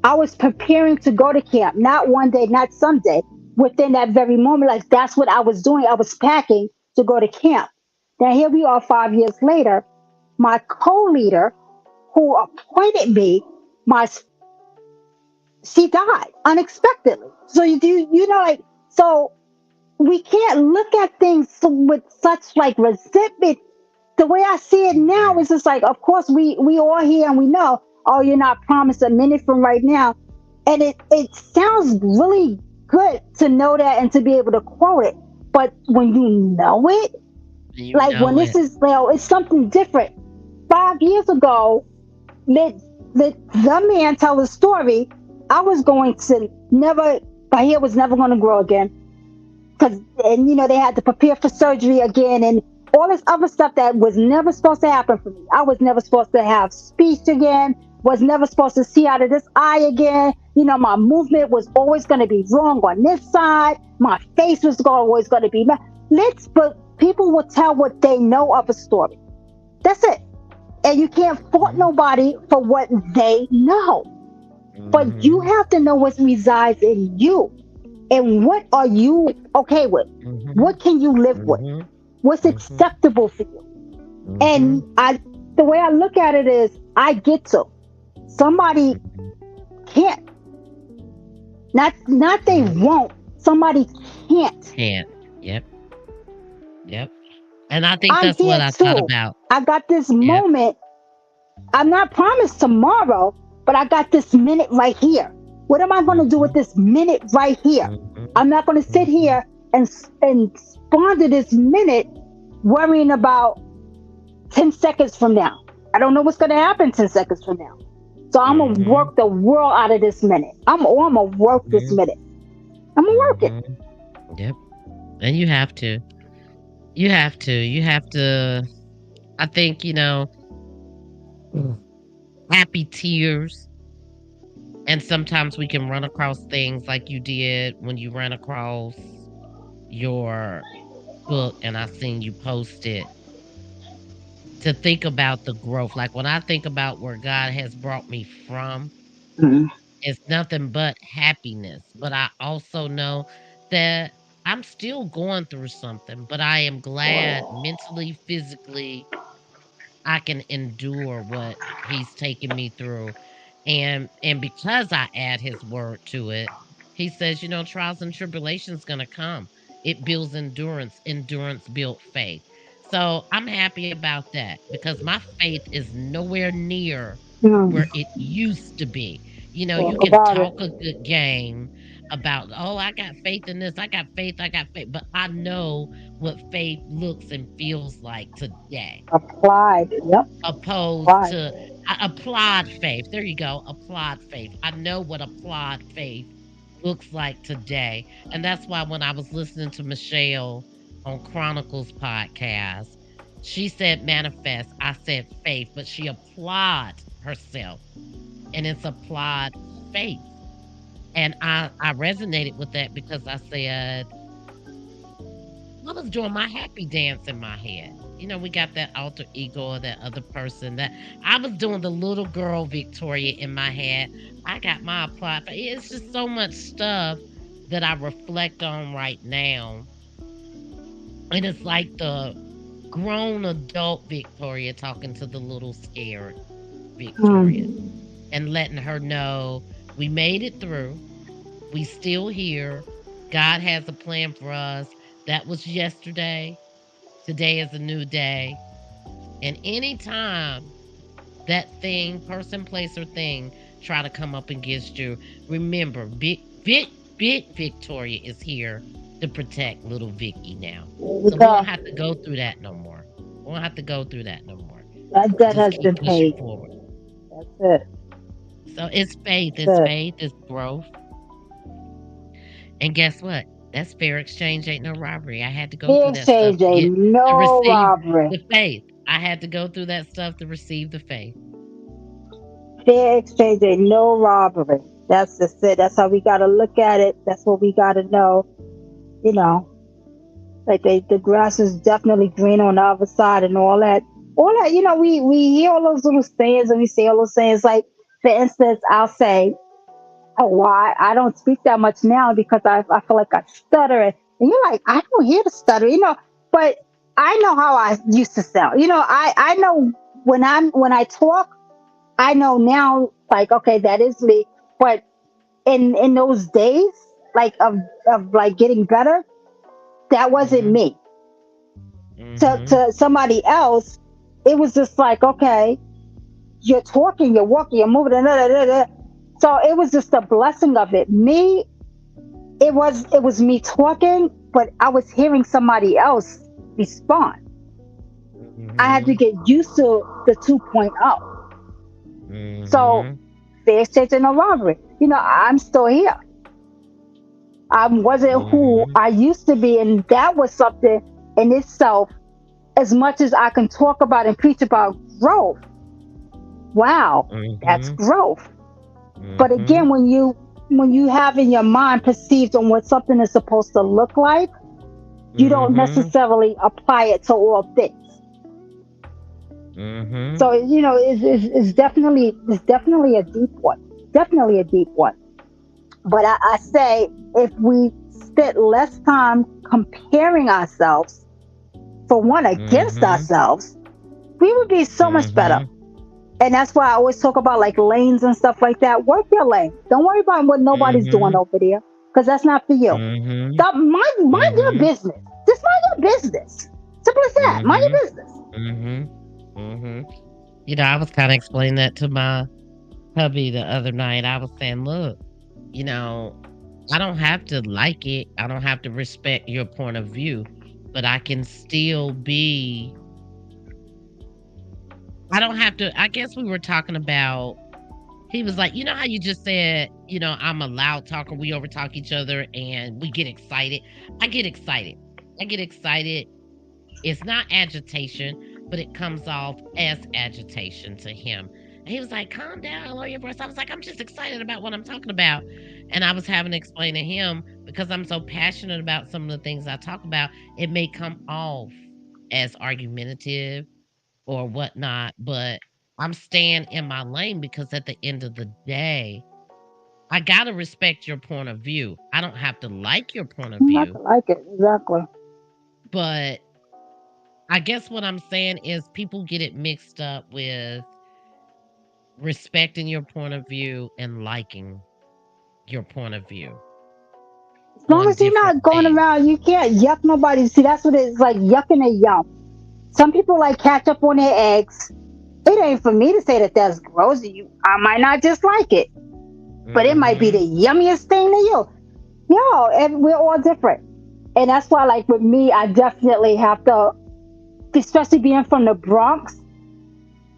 I was preparing to go to camp. Not one day, not someday. Within that very moment, like that's what I was doing. I was packing to go to camp. Now here we are 5 years later. My co-leader, who appointed me, my she died unexpectedly. So like so we can't look at things with such like resentment. The way I see it now Mhm. is just like, of course, we all here and we know, oh, you're not promised a minute from right now, and it sounds really good to know that and to be able to quote it. But when you know it, You like when know this it. is, it's something different. 5 years ago, let the man tell the story. I was going to never, my hair was never going to grow again because and they had to prepare for surgery again and all this other stuff that was never supposed to happen for me. I was never supposed to have speech again, was never supposed to see out of this eye again. My movement was always going to be wrong on this side. My face was always going to be but people will tell what they know of a story. That's it. And you can't fault Mhm. nobody for what they know, but you Mhm. have to know what resides in you and what are you okay with? Mhm. What can you live with? Mhm. What's Mhm. acceptable for you? And Mhm. the way I look at it is, I get to. Somebody Mhm. can't. Not they Mhm. won't. Somebody can't. Can't. Yep. Yep. And I think I'm that's what here I thought too. about. I got this Yep. moment. I'm not promised tomorrow, but I got this minute right here. What am I going to do with Mhm. this minute right here? Mhm. I'm not going to sit Mhm. here and squander this minute worrying about 10 seconds from now. I don't know what's going to happen 10 seconds from now. So I'm going to Mhm. work the world out of this minute. I'm going to work this Mhm. minute. I'm going to work it. Mhm. Yep. And you have to. You have to. You have to. I think. Mm. Happy tears. And sometimes we can run across things like you did when you ran across your book and I seen you post it to think about the growth. Like when I think about where God has brought me from, Mm, it's nothing but happiness. But I also know that I'm still going through something, but I am glad mentally, physically, I can endure what he's taking me through. And because I add his word to it, he says, trials and tribulations gonna come. It builds endurance. Endurance built faith. So I'm happy about that because my faith is nowhere near mm. where it used to be. You Talk can about it. talk a good game about, oh, I got faith in this, I got faith, but I know what faith looks and feels like today Applied. Yep. opposed Applied. to applied faith. There you go, applied faith. I know what applied faith looks like today. And that's why when I was listening to Michelle on Chronicles podcast, she said manifest, I said faith, but she applied herself and it's applied faith. And I resonated with that because I said, I was doing my happy dance in my head. We got that alter ego or that other person that I was doing the little girl Victoria in my head. I got my applied. It's just so much stuff that I reflect on right now. And it's like the grown adult Victoria talking to the little scared Victoria Mm. and letting her know we made it through. We still here. God has a plan for us. That was yesterday. Today is a new day. And anytime that thing, person, place, or thing try to come up against you, remember, big Victoria is here to protect little Vicky now. There we So we don't go. have to go through that no more. We don't have to go through that no more. That debt Just has keep been pushing paid. forward. That's it. So it's faith, That's it. it's growth. And guess what? That's fair exchange ain't no robbery. I had to go The through that stuff exchange ain't to no receive robbery. the faith. I had to go through that stuff to receive the faith. Fair exchange ain't no robbery. That's just it. That's how we gotta look at it. That's what we gotta know. You know, like the grass is definitely green on the other side and all that. All that, we hear all those little sayings and we say all those sayings. Like, for instance, I'll say, oh, why I don't speak that much now because I feel like I stutter. And you're like, I don't hear the stutter, but I know how I used to sound. I know when I talk, I know now, like, okay, that is me. But in those days, like of like getting better, that wasn't Mhm. me. Mhm. To somebody else, it was just like, okay, you're talking, you're walking, you're moving, da, da, da, da. So it was just a blessing of it. Me, it was me talking, but I was hearing somebody else respond. I had to Mhm. get used to the 2.0. So Mhm. fair exchange and no robbery. I'm still here. I wasn't who Mhm. I used to be, and that was something in itself. As much as I can talk about and preach about growth, wow, that's Mhm. growth. But again, Mhm. when you have in your mind perceived on what something is supposed to look like, you don't Mhm. necessarily apply it to all things. Mhm. So it's definitely a deep one, definitely a deep one. But I say if we spent less time comparing ourselves, for one, against Mhm. ourselves, we would be so much better. Mhm. And that's why I always talk about like lanes and stuff like that. Work your lane. Don't worry about what nobody's doing Mhm. over there, because that's not for you. Mhm. Stop. Mind your Mhm. business. Just mind your business. Simple as that. Mind Mhm. your business. Mhm. Mhm. I was kinda explaining that to my hubby the other night. I was saying, "Look, you know, I don't have to like it. I don't have to respect your point of view, but I can still be I don't have to." I guess we were talking about he was like, "You know how you just said, I'm a loud talker, we overtalk each other and we get excited." I get excited. I get excited. It's not agitation. but it comes off as agitation to him. And he was like, "Calm down, lower your voice." I was like, "I'm just excited about what I'm talking about." And I was having to explain to him because I'm so passionate about some of the things I talk about, it may come off as argumentative or whatnot, but I'm staying in my lane because at the end of the day, I gotta respect your point of view. I don't have to like your point of I view, like it. Exactly. but I guess what I'm saying is people get it mixed up with respecting your point of view and liking your point of view As long on as you're different not going things. around, you can't yuck nobody. See, that's what it's like, yucking a yum. Some people like catch up on their eggs. It ain't for me to say that that's gross. I might not just like it, but it might be the Mhm. yummiest thing to you. Yo, and we're all different. And that's why, like with me, I definitely have to, especially being from the Bronx,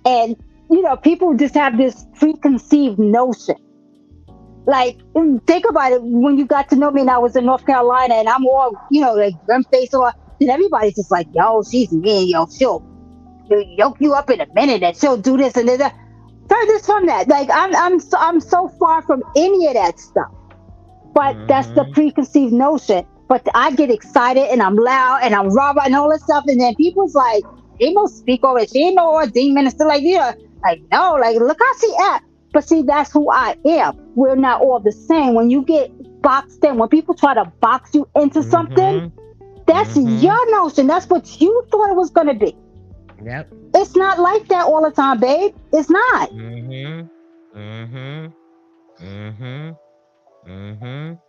and people just have this preconceived notion. Like, think about it. When you got to know me, and I was in North Carolina, and I'm all, like grim face, or then everybody's just like, "Yo, she's mean. Yo, she'll yoke you up in a minute, and she'll do this and that." Furthest from that. Like, I'm so far from any of that stuff. But that's the Mhm. preconceived notion. But I get excited and I'm loud and I'm raw and all this stuff, and then people's like, "Ain't no speak over. She ain't no ordained minister." Like, like, no, like, look how she act. But see, that's who I am. We're not all the same. When you get boxed in, when people try to box you into something, Mhm. that's Mhm. your notion. That's what you thought it was gonna be. Yep. It's not like that all the time, babe. It's not. Mhm. Mhm. Mhm. Mhm.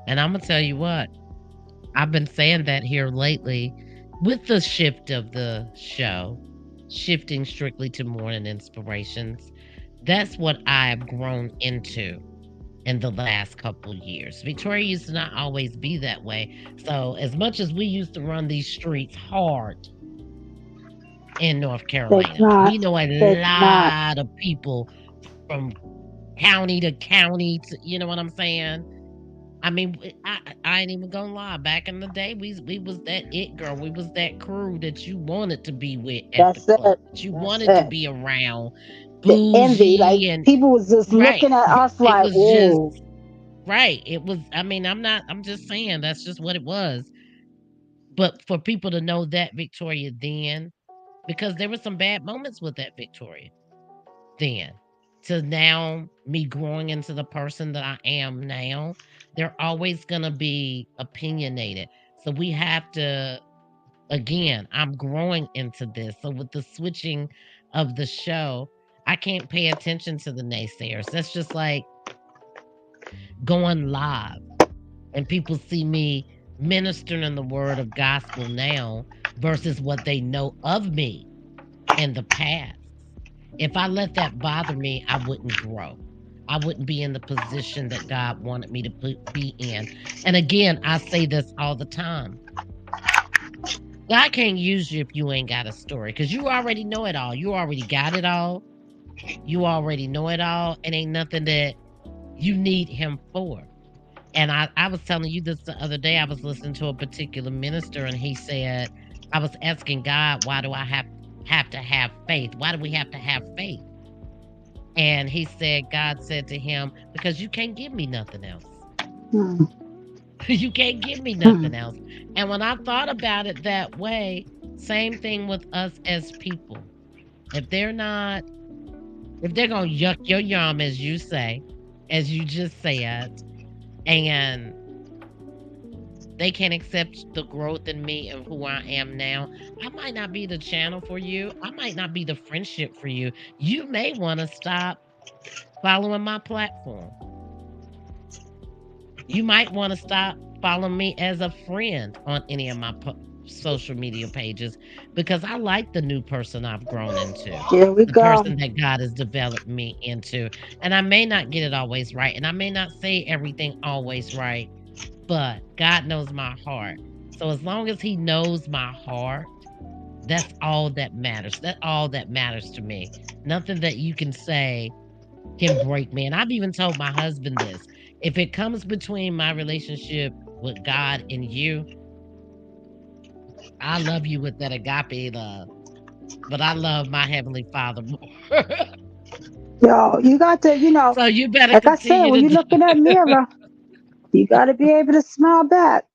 And Imma tell you what, I've been saying that here lately with the shift of the show, shifting strictly to morning inspirations. That's what I've grown into in the last couple years. Victoria used to not always be that way. So, as much as we used to run these streets hard in North It's Carolina, we not. know a It's not. lot of people from county to county to, you know what I'm saying? I mean, I ain't even gonna lie. Back in the day, we was that it girl. We was that crew that you wanted to be with at the That's club. it. That you That's wanted to it. be around, The envy. Like, bougie and people was just right, looking at right. us It like, was just "Ooh, right. It was. I mean, I'm not. I'm just saying that's just what it was. But for people to know that Victoria then, because there were some bad moments with that Victoria then, to now me growing into the person that I am now, they're always gonna be opinionated. So we have to again, I'm growing into this. So with the switching of the show, I can't pay attention to the naysayers. That's just like going live and people see me ministering in the word of gospel now versus what they know of me in the past. If I let that bother me, I wouldn't grow. I wouldn't be in the position that God wanted me to be in. And again, I say this all the time. God can't use you if you ain't got a story because you already know it all. You already got it all. You already know it all. And ain't nothing that you need him for. And I was telling you this the other day. I was listening to a particular minister and he said, I was asking God, why do I have to have faith? Why do we have to have faith? And he said, God said to him, because you can't give me nothing else. hmm, You can't give me hmm, nothing else. And when I thought about it that way, same thing with us as people. If they're not, if they're going to yuck your yum, as you say, as you just said, and they can't accept the growth in me and who I am now, I might not be the channel for you. I might not be the friendship for you. You may want to stop following my platform. You might want to stop following me as a friend on any of my social media pages because I like the new person I've grown into, here we the go." person that God has developed me into. And I may not get it always right, and I may not say everything always right, but God knows my heart. So as long as He knows my heart, that's all that matters. That's all that matters to me. Nothing that you can say can break me. And I've even told my husband this. If it comes between my relationship with God and you, I love you with that agape love. but I love my heavenly Father more. Yo, you got to, So you better like I said, continue when to you do. look in that mirror, you got to be able to smile back.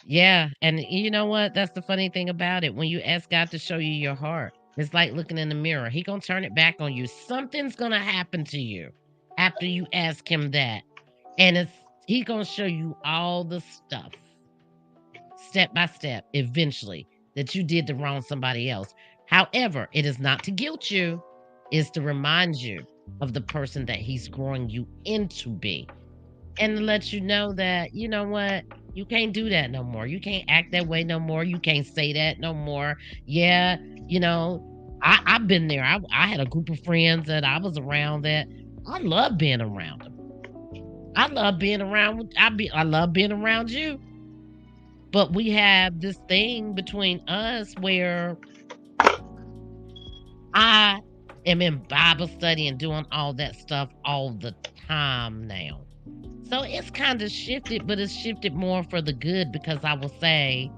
Yeah, and you know what? That's the funny thing about it. When you ask God to show you your heart, it's like looking in the mirror. He gonna turn it back on you. Something's gonna happen to you after you ask him that. And he gonna show you all the stuff step by step, eventually, that you did to wrong somebody else. However, it is not to guilt you, it's to remind you of the person that he's growing you into be. And to let you know that, you know what, you can't do that no more. You can't act that way no more. You can't say that no more. Yeah, you know, I've been there. I had a group of friends that I was around that I love being around them. I love being around. I love being around you. But we have this thing between us where I am in Bible study and doing all that stuff all the time now. So it's kind of shifted, but it's shifted more for the good because I will say,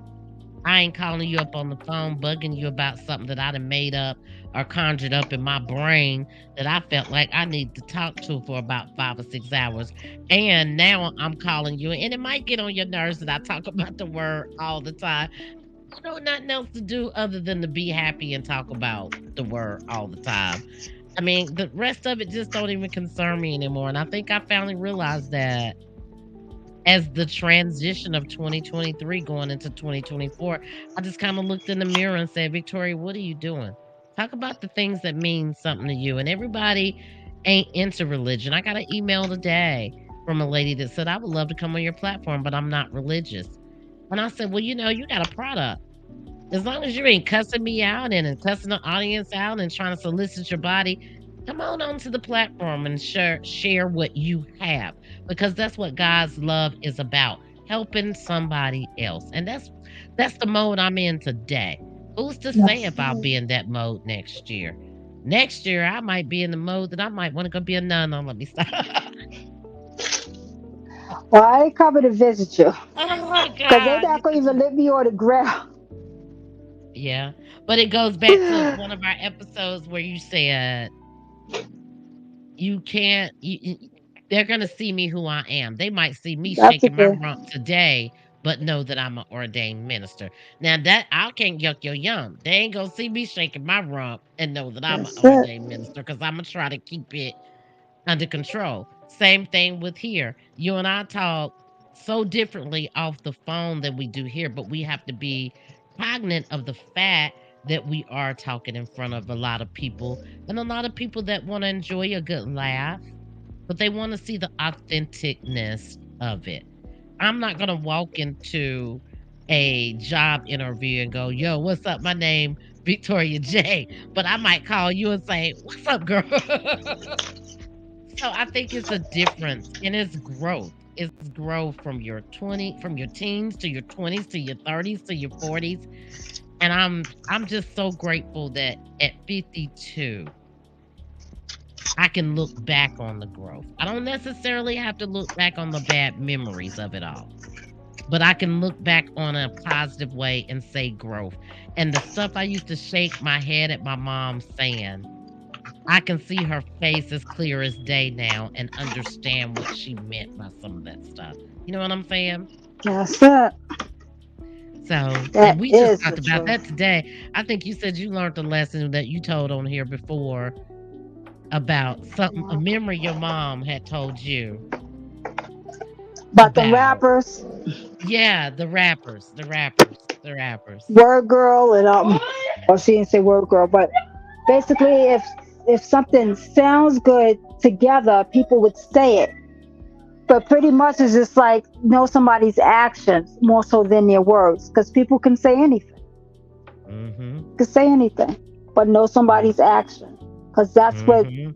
I ain't calling you up on the phone, bugging you about something that I done made up or conjured up in my brain that I felt like I need to talk to for about 5 or 6 hours. And now I'm calling you, and it might get on your nerves that I talk about the word all the time. I know nothing else to do other than to be happy and talk about the word all the time. I mean, the rest of it just don't even concern me anymore. And I think I finally realized that as the transition of 2023 going into 2024, I just kind of looked in the mirror and said, Victoria, what are you doing? Talk about the things that mean something to you. And everybody ain't into religion. I got an email today from a lady that said, I would love to come on your platform, but I'm not religious. And I said, well, you got a product. As long as you ain't cussing me out and cussing the audience out and trying to solicit your body, come on onto the platform and share what you have because that's what God's love is about, helping somebody else. And that's the mode I'm in today. Who's to say Yes. if I'll be in that mode next year? Next year I might be in the mode that I might want to go be a nun. Oh, let me stop. Well, I ain't coming to visit you Oh because they God. not going to even let me on the ground. Yeah. But it goes back to one of our episodes where you said you can't they're gonna see me who I am. They might see me That's a shaking my thing. rump today, but know that I'm an ordained minister. Now that I can't yuck your yum. They ain't gonna see me shaking my rump and know that I'm an That's it. ordained minister because I'm gonna try to keep it under control. Same thing with here. You and I talk so differently off the phone than we do here, but we have to be cognizant of the fact that we are talking in front of a lot of people and a lot of people that want to enjoy a good laugh, but they want to see the authenticness of it. I'm not going to walk into a job interview and go, yo, what's up? My name Victoria J. But I might call you and say, what's up, girl? So I think it's a difference and it's growth. It's growth from your teens to your 20s to your 30s to your 40s. And I'm just so grateful that at 52 I can look back on the growth. I don't necessarily have to look back on the bad memories of it all, but I can look back on a positive way and say growth. And the stuff I used to shake my head at my mom saying, I can see her face as clear as day now and understand what she meant by some of that stuff. You know what I'm saying? That's it. So, and That we just is the talked about truth. that today. I think you said you learned a lesson that you told on here before about something, a Yeah. memory your mom had told you But the about. rappers, Yeah, the rappers. word girl, and well, she didn't say word girl, but basically, if something sounds good together, people would say it. But pretty much it's just like know somebody's actions more so than their words, because people can say anything, Mhm. can say anything, but know Mm. somebody's action, because Mhm.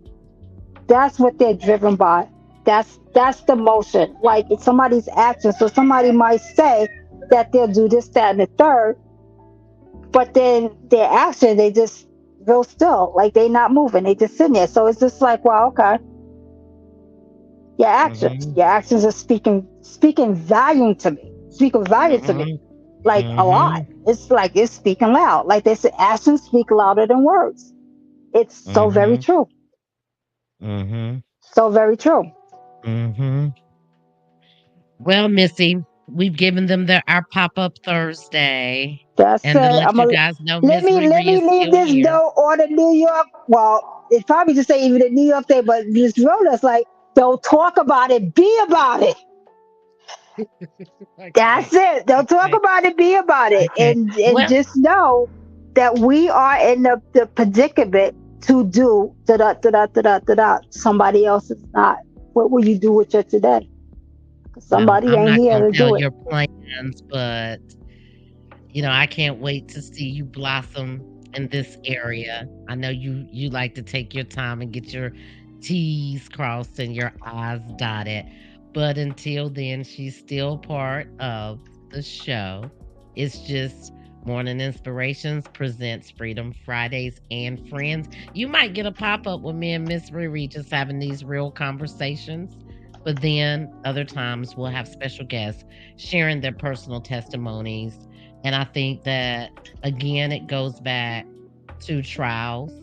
that's what they're driven by. That's the motion. Like it's somebody's action. So somebody might say that they'll do this, that, and the third, but then their action, they just real still, like they not moving, they just sitting there. So it's just like, well, okay, your actions, Mhm. your actions are speaking volume to me, speaking value to me. Mhm. like a lot. Mhm. It's like it's speaking loud. Like they say, actions speak louder than words. It's so very Mhm. true. Mhm. So very true. Mhm. Well, Missy, we've given them our pop-up Thursday. That's it. And to let I'm you gonna guys know, let Miss me let Riri me is leave still this here. note on the New York. Well, it's probably to say even the New York thing, but this wrote us like, don't talk about it, be about it. Okay. That's it. Don't talk Okay. about it, be about it. Okay. And Well, just know that we are in the predicament to do da da da da da da da. Somebody else is not. What will you do with your today? 'Cause well, somebody I'm ain't not here gonna to tell do it. your plans, but I can't wait to see you blossom in this area. I know you like to take your time and get your T's crossed and your I's dotted. But until then, she's still part of the show. It's just Morning Inspirations presents Freedom Fridays and Friends. You might get a pop-up with me and Miss Riri just having these real conversations. But then other times we'll have special guests sharing their personal testimonies, and I think that, again, it goes back to trials,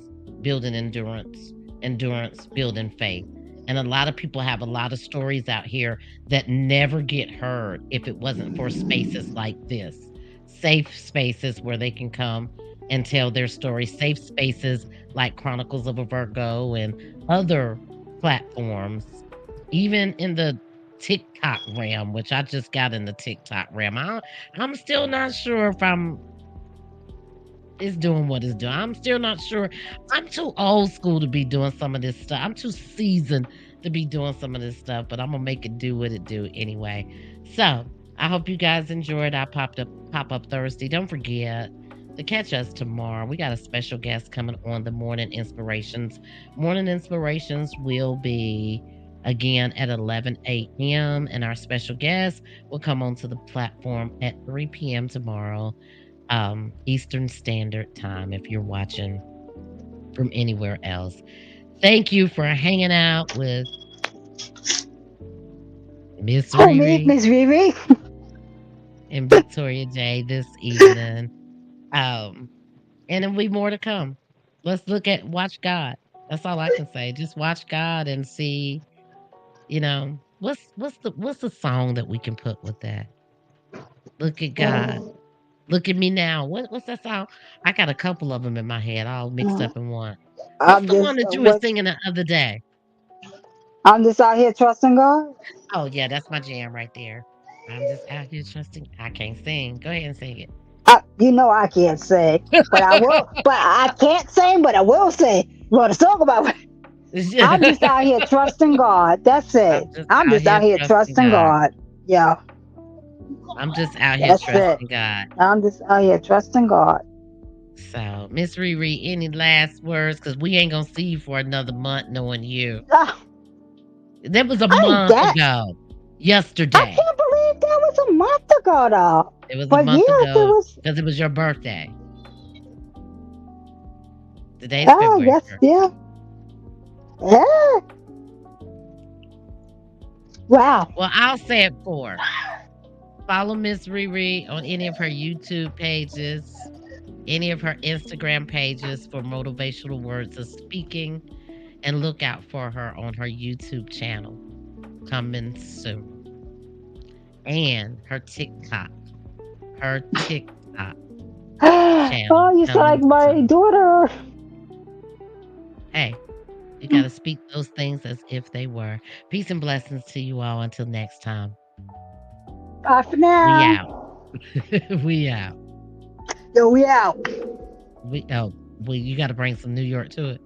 building endurance, endurance, building faith. And a lot of people have a lot of stories out here that never get heard if it wasn't for spaces like this, safe spaces where they can come and tell their story, safe spaces like Chronicles of a Virgo and other platforms, even in the TikTok realm, which I just got in the TikTok realm. I'm still not sure if it's doing what it's doing. I'm still not sure. I'm too old school to be doing some of this stuff. I'm too seasoned to be doing some of this stuff, but I'm gonna make it do what it do anyway. So I hope you guys enjoyed our pop up Thursday. Don't forget to catch us tomorrow. We got a special guest coming on the Morning Inspirations. Morning Inspirations will be again at 11 a.m. and our special guest will come onto the platform at 3 p.m. tomorrow, Eastern Standard Time if you're watching from anywhere else. Thank you for hanging out with Miss Who me, Riri Miss Riri? and Victoria J this evening. Um, and there'll be more to come. Let's watch God. That's all I can say. Just watch God and see, what's the song that we can put with that? Look at God. Look at me now. What's that song? I got a couple of them in my head, all mixed up in one. What's I'm the one just that you were what singing the other day? I'm just out here trusting God. Oh, yeah, that's my jam right there. I'm just out here trusting. I can't sing. Go ahead and sing it. You know I can't sing, but I will. But I can't sing, but I will sing. Wrote a song about it. I'm just out here trusting God. That's it. I'm just I'm out just here out here trusting trusting God. God. Yeah, I'm just out here that's it. trusting God. I'm just out here trusting God. So, Miss Riri, any last words? Because we ain't gonna see you for another month knowing you. Ah, That was a ain't month that? ago. I Yesterday. can't believe that was a month ago, though. It was a But month yes, it ago was. because it was your birthday. Today's Oh, February yes, 1st. yeah. Yeah. Wow. Well, I'll say it for her. Follow Miss Riri on any of her YouTube pages, any of her Instagram pages for motivational words of speaking, and look out for her on her YouTube channel coming soon. And her TikTok Oh, channel you sound like coming my soon. daughter. Hey, you got to speak those things as if they were. Peace and blessings to you all. Until next time, Bye for we out. now. We out. Yo, we out. We oh, well, you got to bring some New York to it.